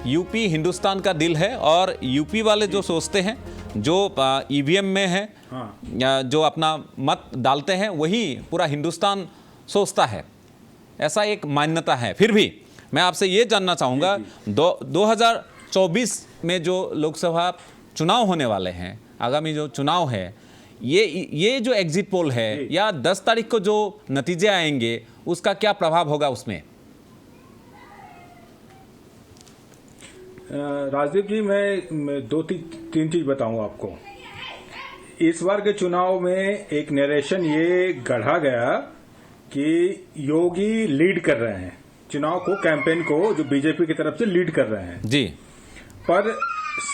यूपी हिंदुस्तान का दिल है और यूपी वाले जो सोचते हैं जो EVM में है जो अपना मत डालते हैं वही पूरा हिंदुस्तान सोचता है ऐसा एक मान्यता है फिर भी मैं आपसे ये जानना चाहूँगा 2024 में जो लोकसभा चुनाव होने वाले हैं आगामी जो चुनाव है ये जो एग्जिट पोल है या 10 तारीख को जो नतीजे आएंगे उसका क्या प्रभाव होगा उसमें राजदीप जी मैं 2-3 चीज बताऊंगा आपको इस बार के चुनाव में एक नरेशन ये गढ़ा गया कि योगी लीड कर रहे हैं चुनाव को कैंपेन को जो बीजेपी की तरफ से लीड कर रहे हैं जी पर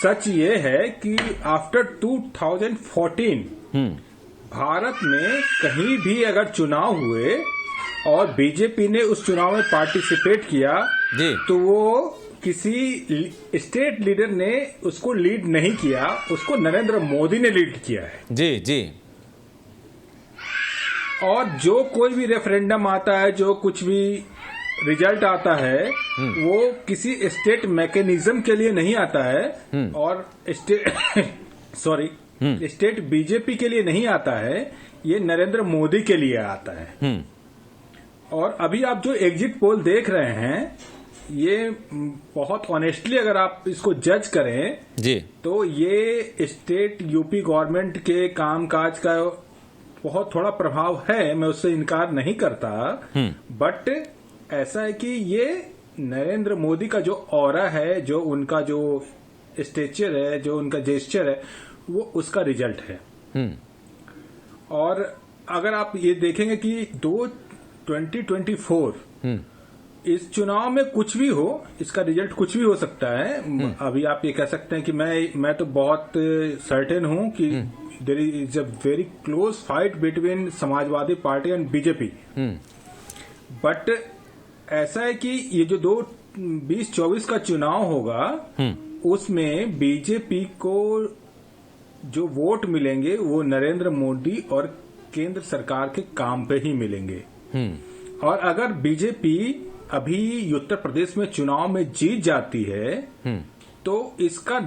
सच ये है कि आफ्टर 2014 भारत में कहीं भी अगर चुनाव हुए और बीजेपी ने उस चुनाव में पार्टिसिपेट किया जी तो वो किसी स्टेट लीडर ने उसको लीड नहीं किया उसको नरेंद्र मोदी ने लीड किया है जी जी और जो कोई भी रेफरेंडम आता है जो कुछ भी रिजल्ट आता है वो किसी स्टेट मैकेनिज्म के लिए नहीं आता है और स्टेट बीजेपी के लिए नहीं आता है ये नरेंद्र मोदी के लिए आता है और अभी आप जो एग्जिट पोल देख रहे हैं ये बहुत ऑनेस्टली अगर आप इसको जज करें जी तो ये स्टेट यूपी गवर्नमेंट के कामकाज का बहुत थोड़ा प्रभाव है मैं उससे इनकार नहीं करता बट ऐसा है कि ये नरेंद्र मोदी का जो ऑरा है जो उनका जो स्टेचर है जो उनका जेस्चर है वो उसका रिजल्ट है और अगर आप ये देखेंगे कि 2024 इस चुनाव में कुछ भी हो, इसका रिजल्ट कुछ भी हो सकता है। अभी आप ये कह सकते हैं कि मैं तो बहुत सर्टेन हूं कि there is a very close fight between Samajwadi party and BJP. But ऐसा है कि ये जो 2024 का चुनाव होगा उसमें बीजेपी को जो वोट मिलेंगे वो नरेंद्र मोदी और केंद्र सरकार के काम पे ही मिलेंगे। और अगर बीजेपी अभी उत्तर प्रदेश में चुनाव में जीत जाती है तो इसका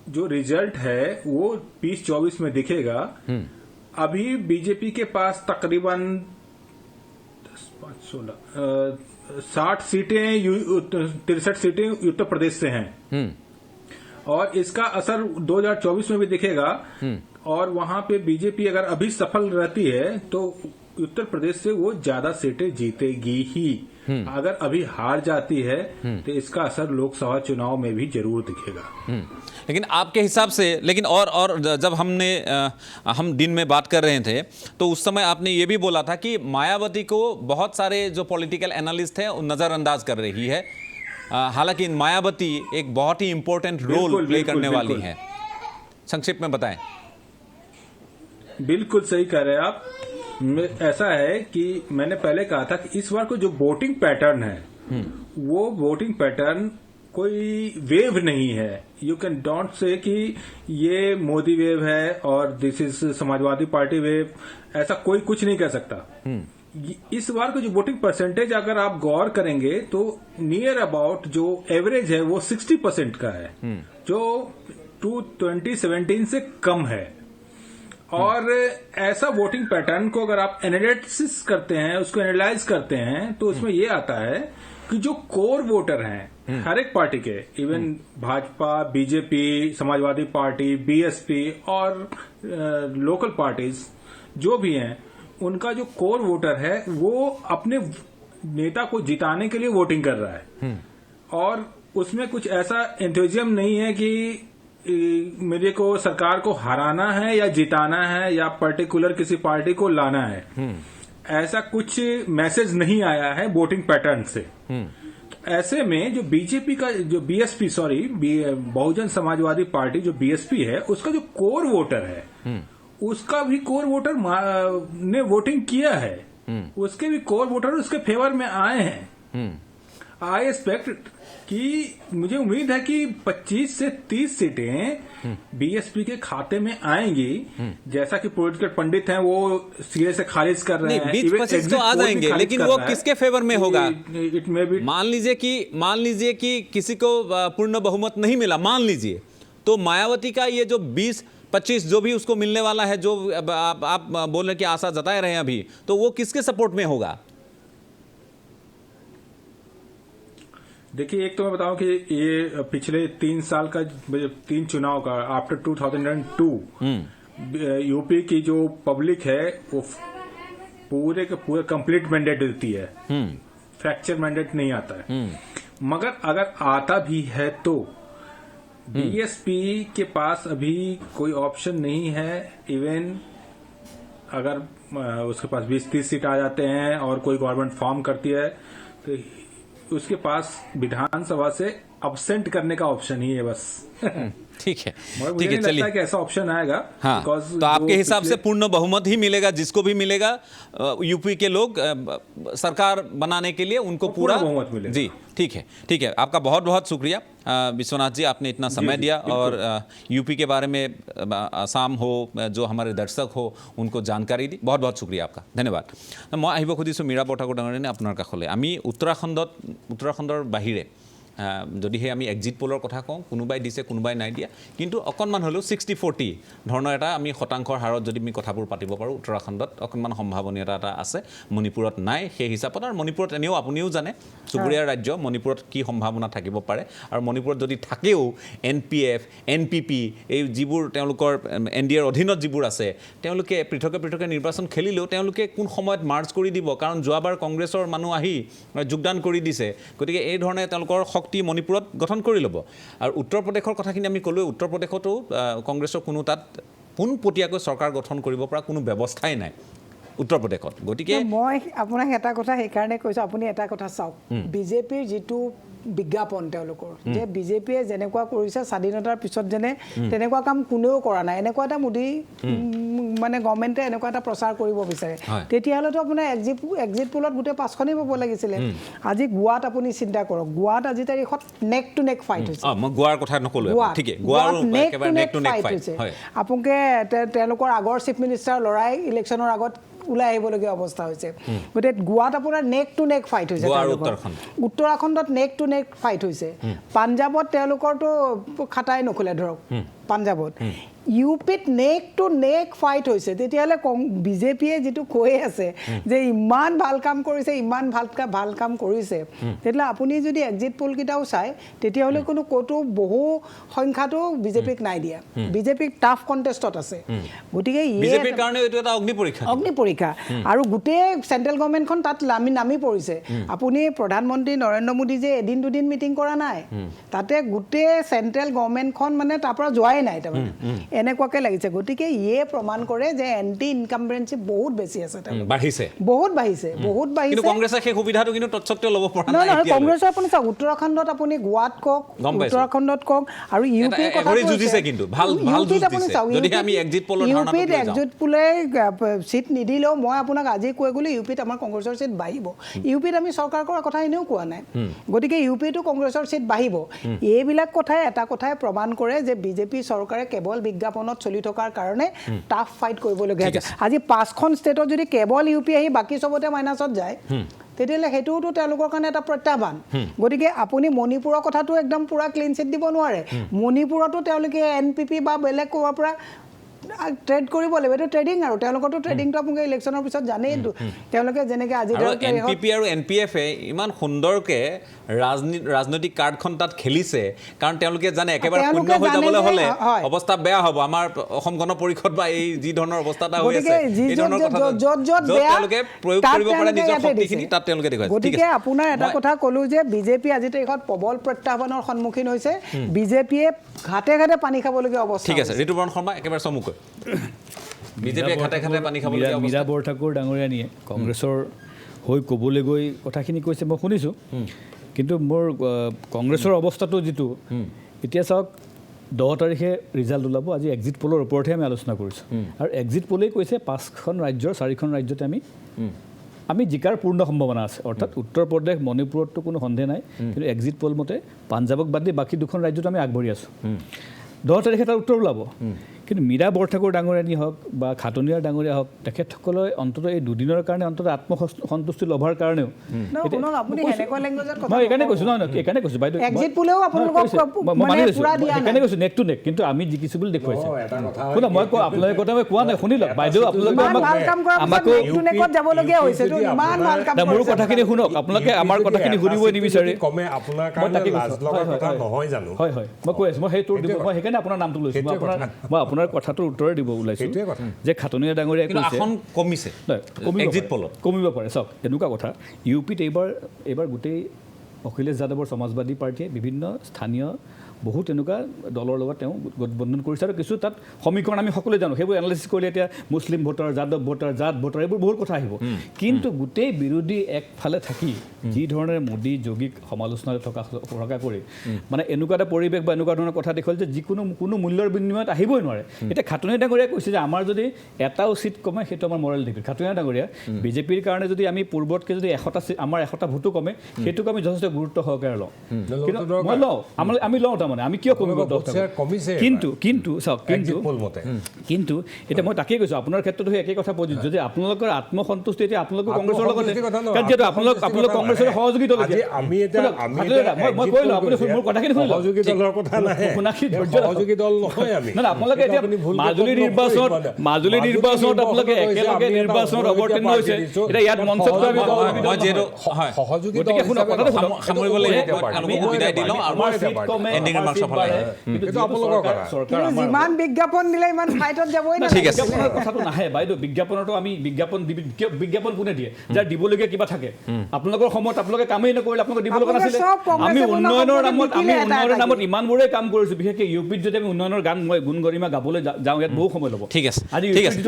जो रिजल्ट है वो 2024 में दिखेगा। अभी बीजेपी के पास तकरीबन 60 सीटें 63 सीटें उत्तर प्रदेश से हैं और इसका असर 2024 में भी दिखेगा। और वहां पे बीजेपी अगर अभी सफल रहती है तो उत्तर प्रदेश से वो ज्यादा सीटें जीतेगी ही। अगर अभी हार जाती है तो इसका असर लोकसभा चुनाव में भी जरूर दिखेगा। लेकिन आपके हिसाब से, लेकिन और जब हम दिन में बात कर रहे थे तो उस समय आपने ये भी बोला था कि मायावती को बहुत सारे जो पॉलिटिकल एनालिस्ट हैं नज़रअंदाज कर रही है। हालांकि मायावती एक बहुत ही इंपॉर्टेंट रोल प्ले करने वाली है। संक्षिप्त में बताएं। बिल्कुल सही कह रहे हैं आप। ऐसा है कि मैंने पहले कहा था कि इस बार को जो वोटिंग पैटर्न है वो वोटिंग पैटर्न कोई वेव नहीं है। यू कैन डोंट से कि ये मोदी वेव है और this is Samajwadi party wave, ऐसा कोई कुछ नहीं कह सकता। इस बार को जो वोटिंग परसेंटेज अगर आप गौर करेंगे तो नियर अबाउट जो एवरेज है वो 60% का है, जो 2017 से कम है। और ऐसा वोटिंग पैटर्न को अगर आप एनालिसिस करते हैं, उसको एनालाइज करते हैं तो उसमें ये आता है कि जो कोर वोटर हैं हर एक पार्टी के, even Bhajpa, BJP, Samajwadi party, BSP और लोकल पार्टीज जो भी हैं, उनका जो कोर वोटर है वो अपने नेता को जिताने के लिए वोटिंग कर रहा है। और उसमें कुछ ऐसा एंथुजियम नहीं है कि मेरे को सरकार को हराना है या जिताना है या पर्टिकुलर किसी पार्टी को लाना है। ऐसा कुछ मैसेज नहीं आया है वोटिंग पैटर्न से। ऐसे में जो बीजेपी का जो बहुजन समाजवादी पार्टी जो बीएसपी है, उसका जो कोर वोटर है उसका भी कोर वोटर ने वोटिंग किया है, उसके भी कोर वोटर उसके फेवर में आए हैं। आई एक्सपेक्ट कि मुझे उम्मीद है कि 25 से 30 सीटें बीएसपी के खाते में आएंगी। जैसा कि पॉलिटिकल पंडित हैं वो सीधे से खारिज कर रहे हैं। 20-25 तो आ जाएंगे, लेकिन वो किसके फेवर में होगा? इट मे बी, मान लीजिए कि किसी को पूर्ण बहुमत नहीं मिला, मान लीजिए, तो मायावती का ये जो 20-25 जो भी उसको मिलने वाला है, जो आप बोलने की आशा जताए रहे हैं अभी, तो वो किसके सपोर्ट में होगा? देखिए, एक तो मैं बताऊं कि ये पिछले 3 साल का 3 चुनाव का आफ्टर 2002 यूपी की जो पब्लिक है वो पूरे के पूरे कंप्लीट मैंडेट देती है, फ्रैक्चर मैंडेट नहीं आता है। मगर अगर आता भी है तो बीएसपी के पास अभी कोई ऑप्शन नहीं है। इवन अगर उसके पास 20-30 सीट आ जाते हैं और कोई गवर्नमेंट फॉर्म करती है तो उसके पास विधानसभा से अब्सेंट करने का ऑप्शन ही है बस। ठीक है, ठीक है, चलिए कि ऐसा ऑप्शन आएगा। हाँ, तो आपके हिसाब से पूर्ण बहुमत ही मिलेगा, जिसको भी मिलेगा यूपी के लोग सरकार बनाने के लिए उनको पूरा बहुमत मिलेगा। जी, ठीक है। आपका बहुत बहुत शुक्रिया विश्वनाथ जी, आपने इतना समय दिया और यूपी के बारे में आसाम हो, जो हमारे दर्शक हो, उनको जानकारी दी। बहुत बहुत शुक्रिया आपका, धन्यवाद। मैं আহিব খুজিছোঁ মীৰা বৰঠাকুৰ ডাঙৰীয়ানে আপোনাৰ কাষলৈ। আমি উত্তৰাখণ্ডৰ বাহিৰে যদিহে আমি এক্সিট পোলৰ কথা কওঁ, কোনোবাই দিছে কোনোবাই নাই দিয়া, কিন্তু অকণমান হ'লেও 60-40 ধৰণৰ এটা আমি শতাংশৰ হাৰত যদি আমি কথাবোৰ পাতিব পাৰোঁ, উত্তৰাখণ্ডত অকণমান সম্ভাৱনীয়তা এটা আছে, মণিপুৰত নাই সেই হিচাপত। আৰু মণিপুৰত এনেও আপুনিও জানে চুবুৰীয়া ৰাজ্য, মণিপুৰত কি সম্ভাৱনা থাকিব পাৰে। আৰু মণিপুৰত যদি থাকেও NPF, NPP এই যিবোৰ তেওঁলোকৰ NDAৰ অধীনত যিবোৰ আছে, তেওঁলোকে পৃথকে নিৰ্বাচন খেলিলেও তেওঁলোকে কোন সময়ত মাৰ্জ কৰি দিব, কাৰণ যোৱাবাৰ কংগ্ৰেছৰ মানুহ আহি যোগদান কৰি দিছে। গতিকে এই ধৰণে তেওঁলোকৰ শক্তি মণিপুৰত গঠন কৰি ল'ব। আৰু উত্তৰ প্ৰদেশৰ কথাখিনি আমি ক'লোৱে, উত্তৰ প্ৰদেশতো কংগ্ৰেছৰ কোনো তাত পোনপটীয়াকৈ চৰকাৰ গঠন কৰিব পৰা কোনো ব্যৱস্থাই নাই। উত্তৰ প্ৰদেশত গতিকে মই আপোনাক এটা কথা সেইকাৰণে কৈছোঁ আপুনি এটা কথা চাওক বিজেপিৰ যিটো বিজ্ঞাপন তেওঁলোকৰ যে বিজেপিয়ে যেনেকুৱা কৰিছে স্বাধীনতাৰ পিছত যেনে তেনেকুৱা কাম কোনেও কৰা নাই এনেকুৱা এটা মোদী মানে গভৰ্ণমেণ্টে এনেকুৱা এটা প্ৰচাৰ কৰিব বিচাৰে তেতিয়াহ'লেতো আপোনাৰ এক্সিট পোলত গোটেই 5খনেই পাব লাগিছিলে আজি গোৱাত আপুনি চিন্তা কৰক গোৱাত আজি তাৰিখত নেক টু নেক ফাইট হৈছে মই গোৱাৰ কথা নক'লো ঠিকে গোৱাৰ একেবাৰে নেক টু নেক ফাইট হৈছে আপোনালোকে তেওঁলোকৰ আগৰ চিফ মিনিষ্টাৰ ল'ৰাই ইলেকশ্যনৰ আগত ওলাই আহিবলগীয়া অৱস্থা হৈছে গতিকে গোৱাত আপোনাৰ নেক টু নেক ফাইট হৈছে উত্তৰাখণ্ডত নেক টু নেক ফাইট হৈছে পাঞ্জাৱত তেওঁলোকৰতো খাটাই নখোলে ধৰক পাঞ্জাৱত ইউপিত নেক টু নেক ফাইট হৈছে তেতিয়াহ'লে বিজেপিয়ে যিটো কৈ আছে যে ইমান ভাল কাম কৰিছে ইমান ভাল কাম কৰিছে তেতিয়াহ'লে আপুনি যদি এক্সিট পোলকেইটাও চায় তেতিয়াহ'লে কোনো ক'তো বহু সংখ্যাটো বিজেপিক নাই দিয়া বিজেপিক টাফ কণ্টেষ্টত আছে গতিকে বিজেপিৰ কাৰণে এইটো এটা অগ্নি পৰীক্ষা আৰু গোটেই চেণ্ট্ৰেল গভৰ্ণমেণ্টখন তাত নামি পৰিছে আপুনি প্ৰধানমন্ত্ৰী নৰেন্দ্ৰ মোদী যে এদিন দুদিন মিটিং কৰা নাই তাতে গোটেই চেণ্ট্ৰেল গভৰ্ণমেণ্টখন মানে তাৰ পৰা যোৱাই নাই তাৰমানে এনেকুৱাকে লাগিছে গতিকে ইয়ে প্ৰমাণ কৰে যে এন্টি ইনকামবেন্সি বহুত বেছি আছে বহুত বাঢ়িছে কিন্তু কংগ্ৰেছে সেই সুবিধাটো কিন্তু তৎসত্ত্বেও ল'ব পৰা নাই নহয় কংগ্ৰেছৰ আপুনি চাওক উত্তৰাখণ্ডত আপুনি গোৱাত কওক উত্তৰাখণ্ডত কওক আৰু ইউপিৰ কথা যুঁজিছে কিন্তু ভাল যুঁজিছে যদি আমি এক্সিট পোলৰ ধাৰণাটো লৈ যাওঁ এক্সিট পোলে সিট নিদিলেও মই আপোনাক আজি কৈ গ'লো ইউপিত আমাৰ কংগ্ৰেছৰ সিট বাঢ়িব ইউপিত আমি চৰকাৰ কৰাৰ কথা এনেও কোৱা নাই গতিকে ইউপিতো কংগ্ৰেছৰ সিট বাঢ়িব এইবিলাক কথাই এটা কথাই প্ৰমাণ কৰে যে বিজেপি চৰকাৰে কেৱল বিজ্ঞাপনত চলি থকাৰ কাৰণে টাফ ফাইট কৰিবলগীয়া হৈছে আজি 5খন ষ্টেটত যদি কেৱল ইউপি আহি বাকী চবতে মাইনাছত যায় তেতিয়াহ'লে সেইটোতো তেওঁলোকৰ কাৰণে এটা প্ৰত্যাহ্বান গতিকে আপুনি মণিপুৰৰ কথাটো একদম পুৰা ক্লিন চিট দিব নোৱাৰে মণিপুৰতো তেওঁলোকে NPP বা বেলেগ ক'ৰবাৰ পৰা ট্ৰেড কৰিব লাগিব এইটো ট্ৰেডিং আৰু তেওঁলোকৰতো ট্ৰেডিংটো আপোনালোকে ইলেকশ্যনৰ পিছত জানেই তেওঁলোকে যেনেকৈ আজি NPP আৰু NPF ইমান সুন্দৰকৈ ৰাজনৈতিক কাৰ্ডখন তাত খেলিছে কাৰণ তেওঁলোকে জানে একেবাৰে শূন্য হৈ যাবলৈ হ'লে অৱস্থা বেয়া হ'ব আমাৰ অসম গণ পৰিষদ বা এই যি ধৰণৰ অৱস্থা এটা হৈ আছে এই ধৰণৰ কথা তেওঁলোকে প্ৰয়োগ কৰিব পাৰে নিজৰ শক্তিখিনি তাত তেওঁলোকে দেখুৱাইছে গতিকে আপোনাৰ এটা কথা ক'লো যে বিজেপি আজি তাৰিখত প্ৰবল প্ৰত্যাহ্বানৰ সন্মুখীন হৈছে বিজেপিয়ে ঘাটে ঘাটে পানী খাবলগীয়া অৱস্থা ঠিক আছে ঋতুপৰ্ণ শৰ্মা একেবাৰে চমুকৈ বিজেপিয়ে ঘাটে ঘাটে পানী খাবলগীয়া মীৰা বৰঠাকুৰ ডাঙৰীয়ানীয়ে কংগ্ৰেছৰ হৈ ক'বলৈ গৈ কথাখিনি কৈছে মই শুনিছোঁ কিন্তু মোৰ কংগ্ৰেছৰ অৱস্থাটো যিটো এতিয়া চাওক 10 তাৰিখে ৰিজাল্ট ওলাব আজি এক্সিট পোলৰ ওপৰতহে আমি আলোচনা কৰিছোঁ আৰু এক্সিট পোলেই কৈছে 5খন ৰাজ্যৰ 4খন ৰাজ্যতে আমি জিকাৰ পূৰ্ণ সম্ভাৱনা আছে অৰ্থাৎ উত্তৰ প্ৰদেশ মণিপুৰততো কোনো সন্দেহ নাই কিন্তু এক্সিট পোল মতে পাঞ্জাৱক বাদ দি বাকী 2খন ৰাজ্যত আমি আগবাঢ়ি আছোঁ 10 তাৰিখে তাৰ উত্তৰ ওলাব কিন্তু মীৰা বৰঠাকুৰ ডাঙৰীয়ানী হওক বা খাটনিয়াৰ ডাঙৰীয়া হওক তেখেতসকলে অন্ততঃ এই দুদিনৰ কাৰণে অন্ততঃ আত্মসন্তুষ্টি ল'বৰ কাৰণেও মই এইকাৰণে কৈছোঁ নহয় এইকাৰণে কৈছোঁ বাইদেউ সেইকাৰণে কৈছোঁ নেক টু নেক কিন্তু আমি জিকিছোঁ বুলি দেখুৱাইছে শুনক মই আপোনালোকে কথা মই কোৱা নাই শুনি লওক বাইদেউ আপোনালোকে মোৰ কথাখিনি শুনক আপোনালোকে আমাৰ কথাখিনি শুনিবই নিবিচাৰে হয় হয় মই কৈ আছোঁ মই সেইটো দিব মই সেইকাৰণে আপোনাৰ নামটো লৈছোঁ মই আপোনাৰ কথাটোৰ উত্তৰে দিব ওলাইছোঁ যে খাটনিয়া ডাঙৰীয়াই কৈছে কমিছে এক্সিট পোলত কমিব পাৰে চাওক এনেকুৱা কথা ইউপিত এইবাৰ গোটেই অখিলেশ যাদৱৰ সমাজবাদী পাৰ্টীয়ে বিভিন্ন স্থানীয় বহুত এনেকুৱা দলৰ লগত তেওঁ গঠবন্ধন কৰিছে আৰু কিছু তাত সমীকৰণ আমি সকলোৱে জানো সেইবোৰ এনালাইচিছ কৰিলে এতিয়া মুছলিম voter Yadav voter Jat voter এইবোৰ বহুত কথা আহিব কিন্তু গোটেই বিৰোধী একফালে থাকি যি ধৰণে মোদী যোগীক সমালোচনাৰে থকা কৰি মানে এনেকুৱা এটা পৰিৱেশ বা এনেকুৱা ধৰণৰ কথা দেখুৱাল যে যিকোনো কোনো মূল্যৰ বিনিময়ত আহিবই নোৱাৰে এতিয়া খাটনিয়া ডাঙৰীয়াই কৈছে যে আমাৰ যদি এটাও চিট কমে সেইটো আমাৰ মৰেল ডিগ্ৰী খাটনিয়া ডাঙৰীয়া বিজেপিৰ কাৰণে যদি আমি পূৰ্বতকৈ যদি 100টা আমাৰ 100টা ভোটো কমে সেইটোক আমি যথেষ্ট গুৰুত্ব সহকাৰে লওঁ কিন্তু মই লওঁ আমি লওঁ তাৰমানে আমি কিয় কমিব কিন্তু চাওক কিন্তু এতিয়া মই তাকেই কৈছোঁ আপোনাৰ ক্ষেত্ৰতো একেই কথা প্ৰযোজ্য যদি আপোনালোকৰ আত্মসন্তুষ্টি এতিয়া আপোনালোকৰ কংগ্ৰেছৰ লগত কাৰণ যিহেতু আপোনালোক কংগ্ৰেছৰ সহযোগী দল মই কৈ লওঁ আপুনি মোৰ কথাখিনি শুনি লওক আপোনালোকে এতিয়া মাজুলী নিৰ্বাচনত আপোনালোকে একেলগে নিৰ্বাচনত অৱতীৰ্ণ হৈছে এতিয়া ইয়াত মঞ্চত সামৰিবলৈ নিৰ্মাণ সফল আহিল এইটো আপোনালোকৰ কথা। কিন্তু যিমান বিজ্ঞাপন দিলে ইমান ফাইটত যাবই ঠিক আছে। বিজ্ঞাপনৰ কথাটো নাহে বাইদেউ, বিজ্ঞাপনতো আমি বিজ্ঞাপন কোনে দিয়ে যাৰ দিবলগীয়া কিবা থাকে। আপোনালোকৰ সময়ত আপোনালোকে কামেই নকৰিলে, আপোনালোকে দিব লগা নাছিলে। আমি উন্নয়নৰ নামত ইমানবোৰে কাম কৰিছোঁ, বিশেষকৈ ইউ পিত যদি আমি উন্নয়নৰ গান মই গুণ গৰিমা গাবলৈ যাওঁ ইয়াত বহু সময় ল'ব। ঠিক আছে, আজি ঠিক আছে।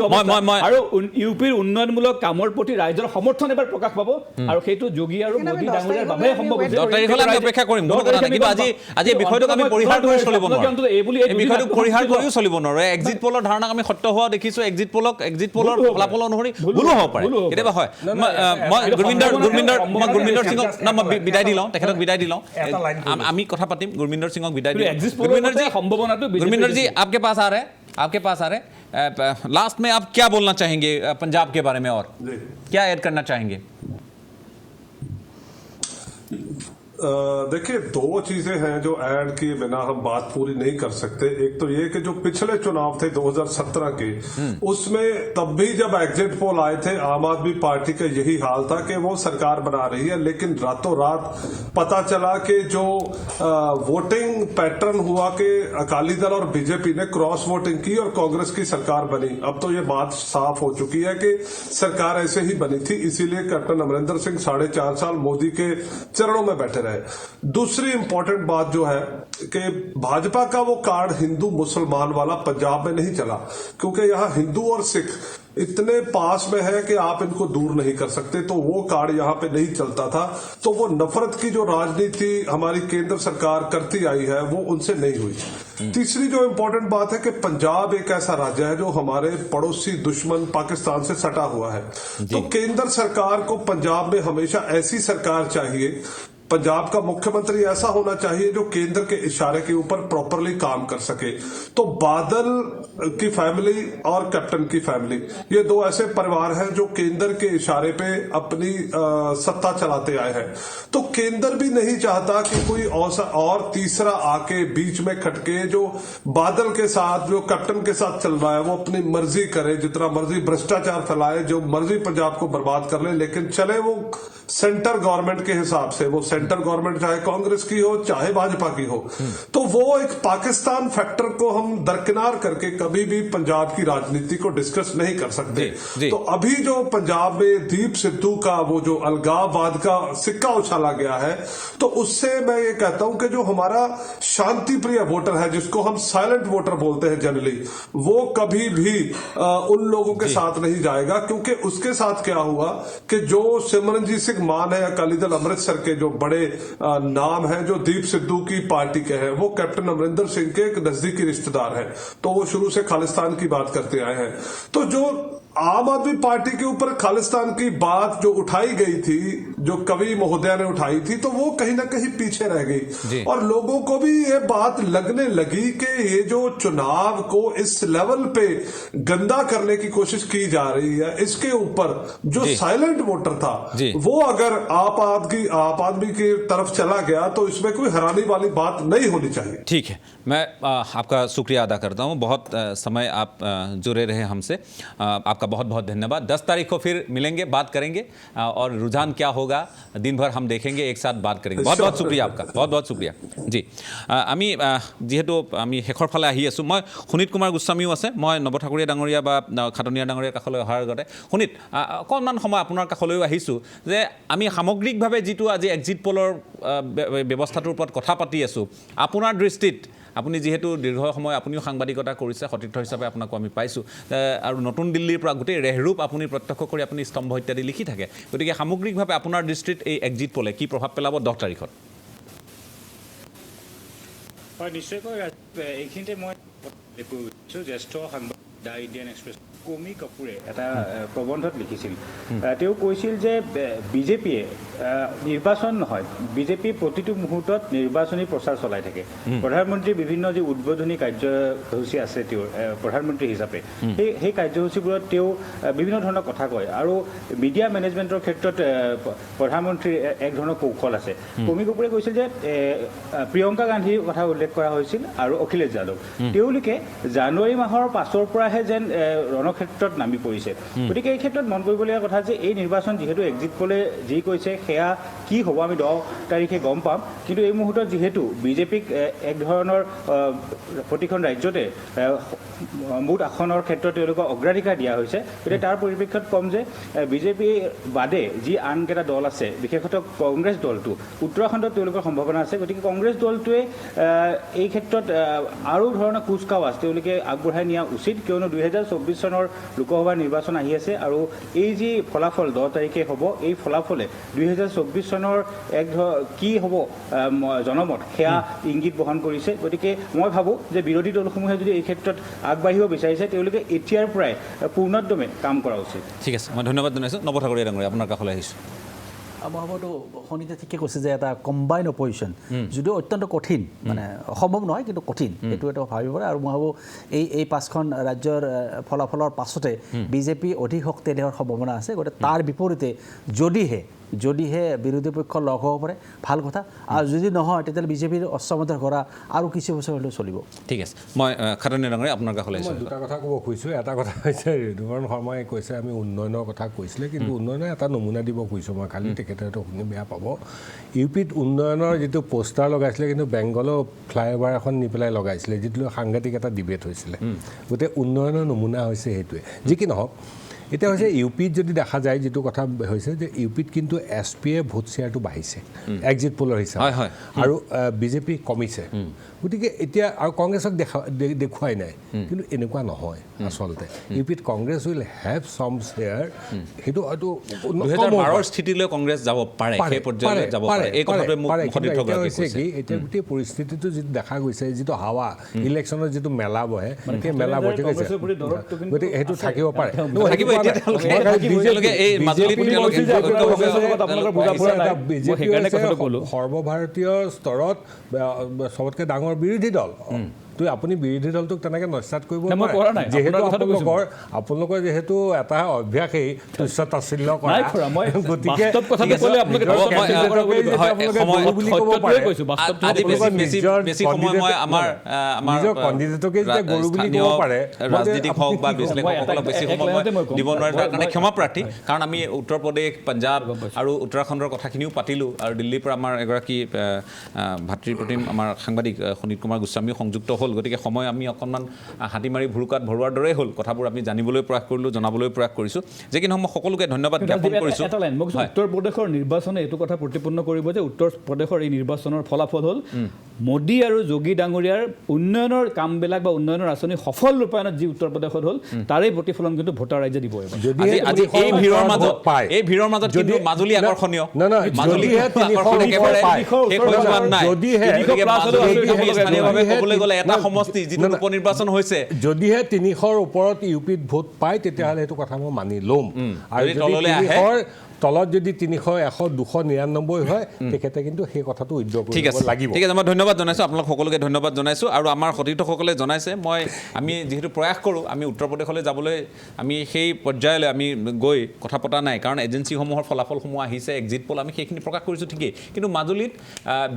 আৰু ইউ পিৰ উন্নয়নমূলক কামৰ প্ৰতি ৰাইজৰ সমৰ্থন এবাৰ প্ৰকাশ পাব, আৰু সেইটো যোগী আৰু মোদী ডাঙৰীয়াৰ বাবে সম্ভৱ হৈছে। 10 তাৰিখলৈ আমি অপেক্ষা কৰিম, কোনো কথা নাই। কিন্তু আজি এই বিষয়টোক আমি পৰিহাৰ কৰি চলিব নোৱাৰোঁ, এই বিষয়টোক পৰিহাৰ কৰিও চলিব নোৱাৰোঁ। এক্সিট পলৰ ধাৰণাক আমি সত্য হোৱা দেখিছোঁ, এক্সিট পলৰ ফলাফল অনুসৰি ভুলো হ'ব পাৰে, কেতিয়াবা হয়। মই গুৰমিন্দৰ সিঙক মই বিদায় দি লওঁ, তেখেতক বিদায় দি লওঁ, আমি কথা পাতিম। গুৰমিন্দৰ সিঙক বিদায় দিওঁ। गुरमिंदर जी आपके पास आ रहे हैं लास्ट में आप क्या बोलना चाहेंगे पंजाब के बारे में, और क्या ऐड करना चाहेंगे? देखिए, दो चीजें हैं जो ऐड किए बिना हम बात पूरी नहीं कर सकते। एक तो ये कि जो पिछले चुनाव थे 2017 के, उसमें तब भी जब एग्जिट पोल आए थे आम आदमी पार्टी का यही हाल था कि वो सरकार बना रही है, लेकिन रातों रात पता चला कि जो वोटिंग पैटर्न हुआ कि अकाली दल और बीजेपी ने क्रॉस वोटिंग की और कांग्रेस की सरकार बनी। अब तो ये बात साफ हो चुकी है कि सरकार ऐसे ही बनी थी, इसीलिए कैप्टन अमरिंदर सिंह 4.5 साल मोदी के चरणों में बैठे रहे। दूसरी इंपॉर्टेंट बात जो है कि भाजपा का वो कार्ड हिंदू मुसलमान वाला पंजाब में नहीं चला, क्योंकि यहां हिंदू और सिख इतने पास में है कि आप इनको दूर नहीं कर सकते, तो वो कार्ड यहां पे नहीं चलता था। तो वो नफरत की जो राजनीति हमारी केंद्र सरकार करती आई है वो उनसे नहीं हुई। तीसरी जो इंपॉर्टेंट बात है कि पंजाब एक ऐसा राज्य है जो हमारे पड़ोसी दुश्मन पाकिस्तान से सटा हुआ है, तो केंद्र सरकार को पंजाब में हमेशा ऐसी सरकार चाहिए, पंजाब का मुख्यमंत्री ऐसा होना चाहिए जो केंद्र के इशारे के ऊपर प्रॉपरली काम कर सके। तो बादल की फैमिली और कैप्टन की फैमिली, ये दो ऐसे परिवार हैं जो केंद्र के इशारे पे अपनी सत्ता चलाते आए हैं। तो केंद्र भी नहीं चाहता कि कोई और तीसरा आके बीच में खटके, जो बादल के साथ जो कैप्टन के साथ चल रहा है वो अपनी मर्जी करे, जितना मर्जी भ्रष्टाचार फैलाए, जो मर्जी पंजाब को बर्बाद कर ले, लेकिन चले वो सेंटर गवर्नमेंट के हिसाब से। वो सेंटर गवर्नमेंट चाहे कांग्रेस की हो चाहे भाजपा की हो, तो वो एक पाकिस्तान फैक्टर को हम दरकिनार करके कभी भी पंजाब की राजनीति को डिस्कस नहीं कर सकते। जी। तो अभी जो पंजाब में दीप सिद्धू का वो जो अलगाववाद का सिक्का उछाला गया है, तो उससे मैं ये कहता हूं कि जो हमारा शांति प्रिय वोटर है, जिसको हम साइलेंट वोटर बोलते हैं जनरली, वो कभी भी उन लोगों के साथ नहीं जाएगा। क्योंकि उसके साथ क्या हुआ कि जो सिमरनजीत सिंह मान है अकाली दल अमृतसर के जो बड़े नाम हैं, जो दीप सिद्धू की पार्टी के हैं, वो कैप्टन अमरिंदर सिंह के एक नजदीकी रिश्तेदार हैं, तो वो शुरू से खालिस्तान की बात करते आए हैं। तो जो आम आदमी पार्टी के ऊपर खालिस्तान की बात जो उठाई गई थी, जो कवि महोदया ने उठाई थी, तो वो कहीं ना कहीं पीछे रह गई, और लोगों को भी ये बात लगने लगी कि ये जो चुनाव को इस लेवल पे गंदा करने की कोशिश की जा रही है, इसके ऊपर जो साइलेंट वोटर था वो अगर आप आदमी की तरफ चला गया, तो इसमें कोई हैरानी वाली बात नहीं होनी चाहिए। ठीक है, मैं आपका शुक्रिया अदा करता हूं, बहुत समय आप जुड़े रहे हमसे, आपका बहुत बहुत धन्यवाद। 10 तारीख को फिर मिलेंगे, बात करेंगे, और रुझान क्या होगा दिन भर हम देखेंगे, एक साथ बात करेंगे। बहुत बहुत शुक्रिया आपका, बहुत बहुत शुक्रिया जी। আমি যিহেতু আমি শেষৰ ফালে আহি আছোঁ, মই সুনীত কুমাৰ গোস্বামীও আছে, মই নৱঠাকুৰীয়া ডাঙৰীয়া বা খাটনীয়া ডাঙৰীয়াৰ কাষলৈ অহাৰ আগতে সুনীত অকণমান সময় আপোনাৰ কাষলৈও আহিছোঁ, যে আমি সামগ্ৰিকভাৱে যিটো আজি এক্সিট পলৰ ব্যৱস্থাটোৰ ওপৰত কথা পাতি আছোঁ, আপোনাৰ দৃষ্টিত আপুনি যিহেতু দীৰ্ঘ সময় আপুনিও সাংবাদিকতা কৰিছে, সতীৰ্থ হিচাপে আপোনাকো আমি পাইছোঁ, আৰু নতুন দিল্লীৰ পৰা গোটেই ৰেহৰূপ আপুনি প্ৰত্যক্ষ কৰি আপুনি স্তম্ভ ইত্যাদি লিখি থাকে, গতিকে সামগ্ৰিকভাৱে আপোনাৰ দৃষ্টিত এই এক্সিট পলে কি প্ৰভাৱ পেলাব 10 তাৰিখত? হয়, নিশ্চয়কৈ এইখিনিতে মই জ্যেষ্ঠ সাংবাদিক দ্য ইণ্ডিয়ান এক্সপ্ৰেছ কমি কাপুৰে এটা প্ৰবন্ধত লিখিছিল। তেওঁ কৈছিল যে বিজেপিয়ে নিৰ্বাচন নহয়, বিজেপি প্ৰতিটো মুহূৰ্তত নিৰ্বাচনী প্ৰচাৰ চলাই থাকে। প্ৰধানমন্ত্ৰীৰ বিভিন্ন যি উদ্বোধনী কাৰ্যসূচী আছে তেওঁৰ প্ৰধানমন্ত্ৰী হিচাপে, সেই কাৰ্যসূচীবোৰত তেওঁ বিভিন্ন ধৰণৰ কথা কয়, আৰু মিডিয়া মেনেজমেণ্টৰ ক্ষেত্ৰত প্ৰধানমন্ত্ৰীৰ এক ধৰণৰ কৌশল আছে। কমি কাপুৰে কৈছিল যে প্ৰিয়ংকা গান্ধীৰ কথা উল্লেখ কৰা হৈছিল আৰু অখিলেশ যাদৱ, তেওঁলোকে জানুৱাৰী মাহৰ পাছৰ পৰা একেৰাহে যেন ৰণক্ষেত্ৰত নামি পৰিছে গতিকে এই ক্ষেত্ৰত মন কৰিবলগীয়া কথা যে এই নিৰ্বাচন যিহেতু এক্সিট পোলে যি কৈছে সেয়া কি হ'ব আমি 10 তাৰিখে গম পাম কিন্তু এই মুহূৰ্তত যিহেতু বিজেপিক এক ধৰণৰ প্ৰতিখন ৰাজ্যতে মুঠ আসনৰ ক্ষেত্ৰত তেওঁলোকক অগ্ৰাধিকাৰ দিয়া হৈছে গতিকে তাৰ পৰিপ্ৰেক্ষিতত কম যে বিজেপি বাদে যি আনকেইটা দল আছে বিশেষত কংগ্ৰেছ দলটো উত্তৰাখণ্ডত তেওঁলোকৰ সম্ভাৱনা আছে গতিকে কংগ্ৰেছ দলটোৱে এই ক্ষেত্ৰত আৰু ধৰণৰ কুচকাৱাজ তেওঁলোকে আগবঢ়াই নিয়া উচিত কিয়নো 2024 চনৰ লোকসভা নিৰ্বাচন আহি আছে আৰু এই যি ফলাফল 10 তাৰিখে হ'ব এই ফলাফলে 2024 চনৰ কি হ'ব জনমত সেয়া ইংগিত বহন কৰিছে গতিকে মই ভাবোঁ যে বিৰোধী দলসমূহে যদি এই ক্ষেত্ৰত আগবাঢ়িব বিচাৰিছে তেওঁলোকে এতিয়াৰ পৰাই পূৰ্ণোদ্যমে কাম কৰা উচিত ঠিক আছে মই ধন্যবাদ জনাইছোঁ নৱ ঠাকুৰীয়া ডাঙৰীয়া আপোনাৰ কাষলৈ আহিছোঁ মই ভাবোঁ শনিতে ঠিকে কৈছে যে এটা কম্বাইন অপজিশ্যন যদিও অত্যন্ত কঠিন মানে অসম্ভৱ নহয় কিন্তু কঠিন এইটো এটা ভাবিব পাৰে আৰু মই ভাবোঁ এই 5খন ৰাজ্যৰ ফলাফলৰ পাছতে বিজেপি অধিক শক্তিশালী হোৱাৰ সম্ভাৱনা আছে গতিকে তাৰ বিপৰীতে যদিহে বিৰোধী পক্ষ লগ হ'ব পাৰে ভাল কথা আৰু যদি নহয় তেতিয়াহ'লে বিজেপিৰ অস্ত্ৰমন্ত্ৰৰ কৰা আৰু কিছু বছৰ হ'লেও চলিব ঠিক আছে মই খাটনি ডাঙৰীয়া আপোনাৰ কাষলৈ আহিছোঁ দুটা কথা ক'ব খুজিছোঁ এটা কথা হৈছে ঋতুপৰ্ণ শৰ্মাই কৈছে আমি উন্নয়নৰ কথা কৈছিলে কিন্তু উন্নয়নৰ এটা নমুনা দিব খুজিছোঁ মই খালি তেখেতে হয়তো শুনি বেয়া পাব ইউপিত উন্নয়নৰ যিটো পোষ্টাৰ লগাইছিলে কিন্তু বেংগলৰ ফ্লাইঅভাৰ এখন নি পেলাই লগাইছিলে যিটো সাংঘাতিক এটা ডিবেট হৈছিলে গতিকে উন্নয়নৰ নমুনা হৈছে সেইটোৱে যি কি নহওক এতিয়া হৈছে ইউপিত যদি দেখা যায় যিটো কথা হৈছে যে ইউপিত কিন্তু SPয়ে ভোট শ্বেয়াৰটো বাঢ়িছে এক্সিট পোলৰ হিচাপে আৰু বিজেপি কমিছে গতিকে এতিয়া আৰু কংগ্ৰেছক দেখুৱাই নাই কিন্তু এনেকুৱা নহয় আচলতে ইউপিত Congress will have some share সেইটো হয়তো 2012 স্থিতিলৈ কংগ্ৰেছ যাব পাৰে সেই পৰ্যায়লৈ যাব পাৰে এই কথাটোৱে মোক সতীৰ্থ গৰাকীয়ে কৈছে এতিয়া গোটেই পৰিস্থিতিটো যিটো দেখা গৈছে যিটো হাৱা ইলেকশ্যনৰ যিটো মেলা বহে সেই মেলা বহি গৈছে গতিকে সেইটো থাকিব পাৰে সৰ্বভাৰতীয় স্তৰত চবতকৈ ডাঙৰ বিৰোধী দল তো আপুনি বিৰোধী দলটোক তেনেকৈ নস্যাৎ কৰিব নোৱাৰে যিহেতু আপোনালোকৰ যিহেতু এটা অভ্যাসেই তুচ্ছ-তাচ্ছিল্য কৰা গতিকে নিজৰ কণ্ডিডেটকে যেতিয়া গৰু বুলি ক'ব পাৰে ৰাজনীতিক হওক বা বিশ্লেষকসকলক বেছি সময় দিব নোৱাৰে তাৰ কাৰণে ক্ষমা প্ৰাৰ্থী কাৰণ আমি উত্তৰ প্ৰদেশ পঞ্জাৱ আৰু উত্তৰাখণ্ডৰ কথাখিনিও পাতিলোঁ আৰু দিল্লীৰ পৰা আমাৰ এগৰাকী ভাতৃপ্ৰতিম আমাৰ সাংবাদিক সুনীত কুমাৰ গোস্বামীও সংযুক্ত হ'ল গতিকে সময় আমি অকণমান হাতী মাৰি ভুৰুকাত ভৰোৱাৰ দৰেই হ'ল কথাবোৰ আমি জানিবলৈ প্ৰয়াস কৰিলোঁ জনাবলৈ প্ৰয়াস কৰিছোঁ যে কি নহওক মই সকলোকে ধন্যবাদ জ্ঞাপন কৰিছোঁ উত্তৰ প্ৰদেশৰ নিৰ্বাচনে এইটো কথা প্ৰতিপন্ন কৰিব যে উত্তৰ প্ৰদেশৰ এই নিৰ্বাচনৰ ফলাফল হ'ল মোদী আৰু যোগী ডাঙৰীয়াৰ উন্নয়নৰ কামবিলাক বা উন্নয়নৰ আঁচনি সফল ৰূপায়ণত যি উত্তৰ প্ৰদেশত হ'ল তাৰে প্ৰতিফলন কিন্তু ভোটাৰ ৰাইজে দিব আজি এই ভিৰৰ মাজত কিন্তু মাজুলী আকৰ্ষণীয় ক'বলৈ গ'লে এটা সমষ্টি যিটো উপনিৰ্বাচন হৈছে যদিহে 300ৰ ওপৰত ইউপিত ভোট পায় তেতিয়াহ'লে সেইটো কথা মই মানি ল'ম আৰু তললৈ আহে তলত যদি 300 100 299 হয় তেখেতে কিন্তু সেই কথাটো উদ্যোগ কৰিব লাগিব ঠিক আছে মই ধন্যবাদ জনাইছোঁ আপোনালোক সকলোকে ধন্যবাদ জনাইছোঁ আৰু আমাৰ সতীৰ্থসকলে জনাইছে আমি যিহেতু প্ৰয়াস কৰোঁ আমি উত্তৰ প্ৰদেশলৈ যাবলৈ আমি সেই পৰ্যায়লৈ আমি গৈ কথা পতা নাই কাৰণ এজেঞ্চিসমূহৰ ফলাফলসমূহ আহিছে এক্সিট পোল আমি সেইখিনি প্ৰকাশ কৰিছোঁ ঠিকেই কিন্তু মাজুলীত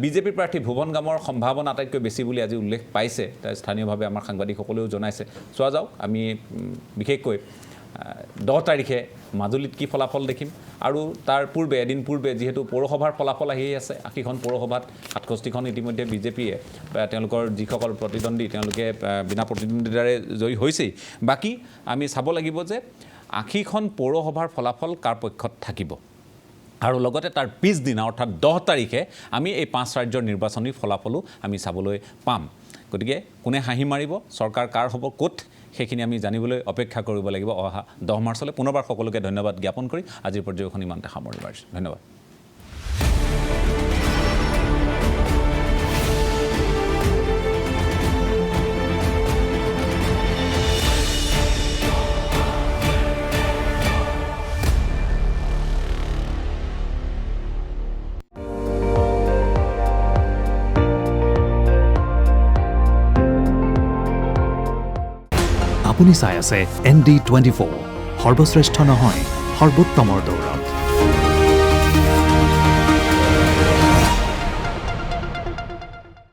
বিজেপি প্ৰাৰ্থী ভুৱন গামৰ সম্ভাৱনা আটাইতকৈ বেছি বুলি আজি উল্লেখ পাইছে স্থানীয়ভাৱে আমাৰ সাংবাদিকসকলেও জনাইছে চোৱা যাওক আমি বিশেষকৈ 10 তাৰিখে মাজুলীত কি ফলাফল দেখিম আৰু তাৰ পূৰ্বে এদিন পূৰ্বে যিহেতু পৌৰসভাৰ ফলাফল আহি আছে 80খন পৌৰসভাত 67খন ইতিমধ্যে বিজেপিয়ে তেওঁলোকৰ যিসকল প্ৰতিদ্বন্দ্বী তেওঁলোকে বিনা প্ৰতিদ্বন্দ্বিতাৰে জয়ী হৈছেই বাকী আমি চাব লাগিব যে 80খন পৌৰসভাৰ ফলাফল কাৰ পক্ষত থাকিব আৰু লগতে তাৰ পিছদিনা অৰ্থাৎ 10 তাৰিখে আমি এই 5 ৰাজ্যৰ নিৰ্বাচনী ফলাফলো আমি চাবলৈ পাম গতিকে কোনে হাঁহি মাৰিব চৰকাৰ কাৰ হ'ব ক'ত সেইখিনি আমি জানিবলৈ অপেক্ষা কৰিব লাগিব অহা 10 মাৰ্চলৈ পুনৰবাৰ সকলোকে ধন্যবাদ জ্ঞাপন কৰি আজিৰ পৰ্যায়খন ইমানতে সামৰি মাৰিছোঁ ধন্যবাদ আপুনি চাই আছে ND24 সৰ্বশ্ৰেষ্ঠ নহয় সৰ্বোত্তমৰ দৌৰ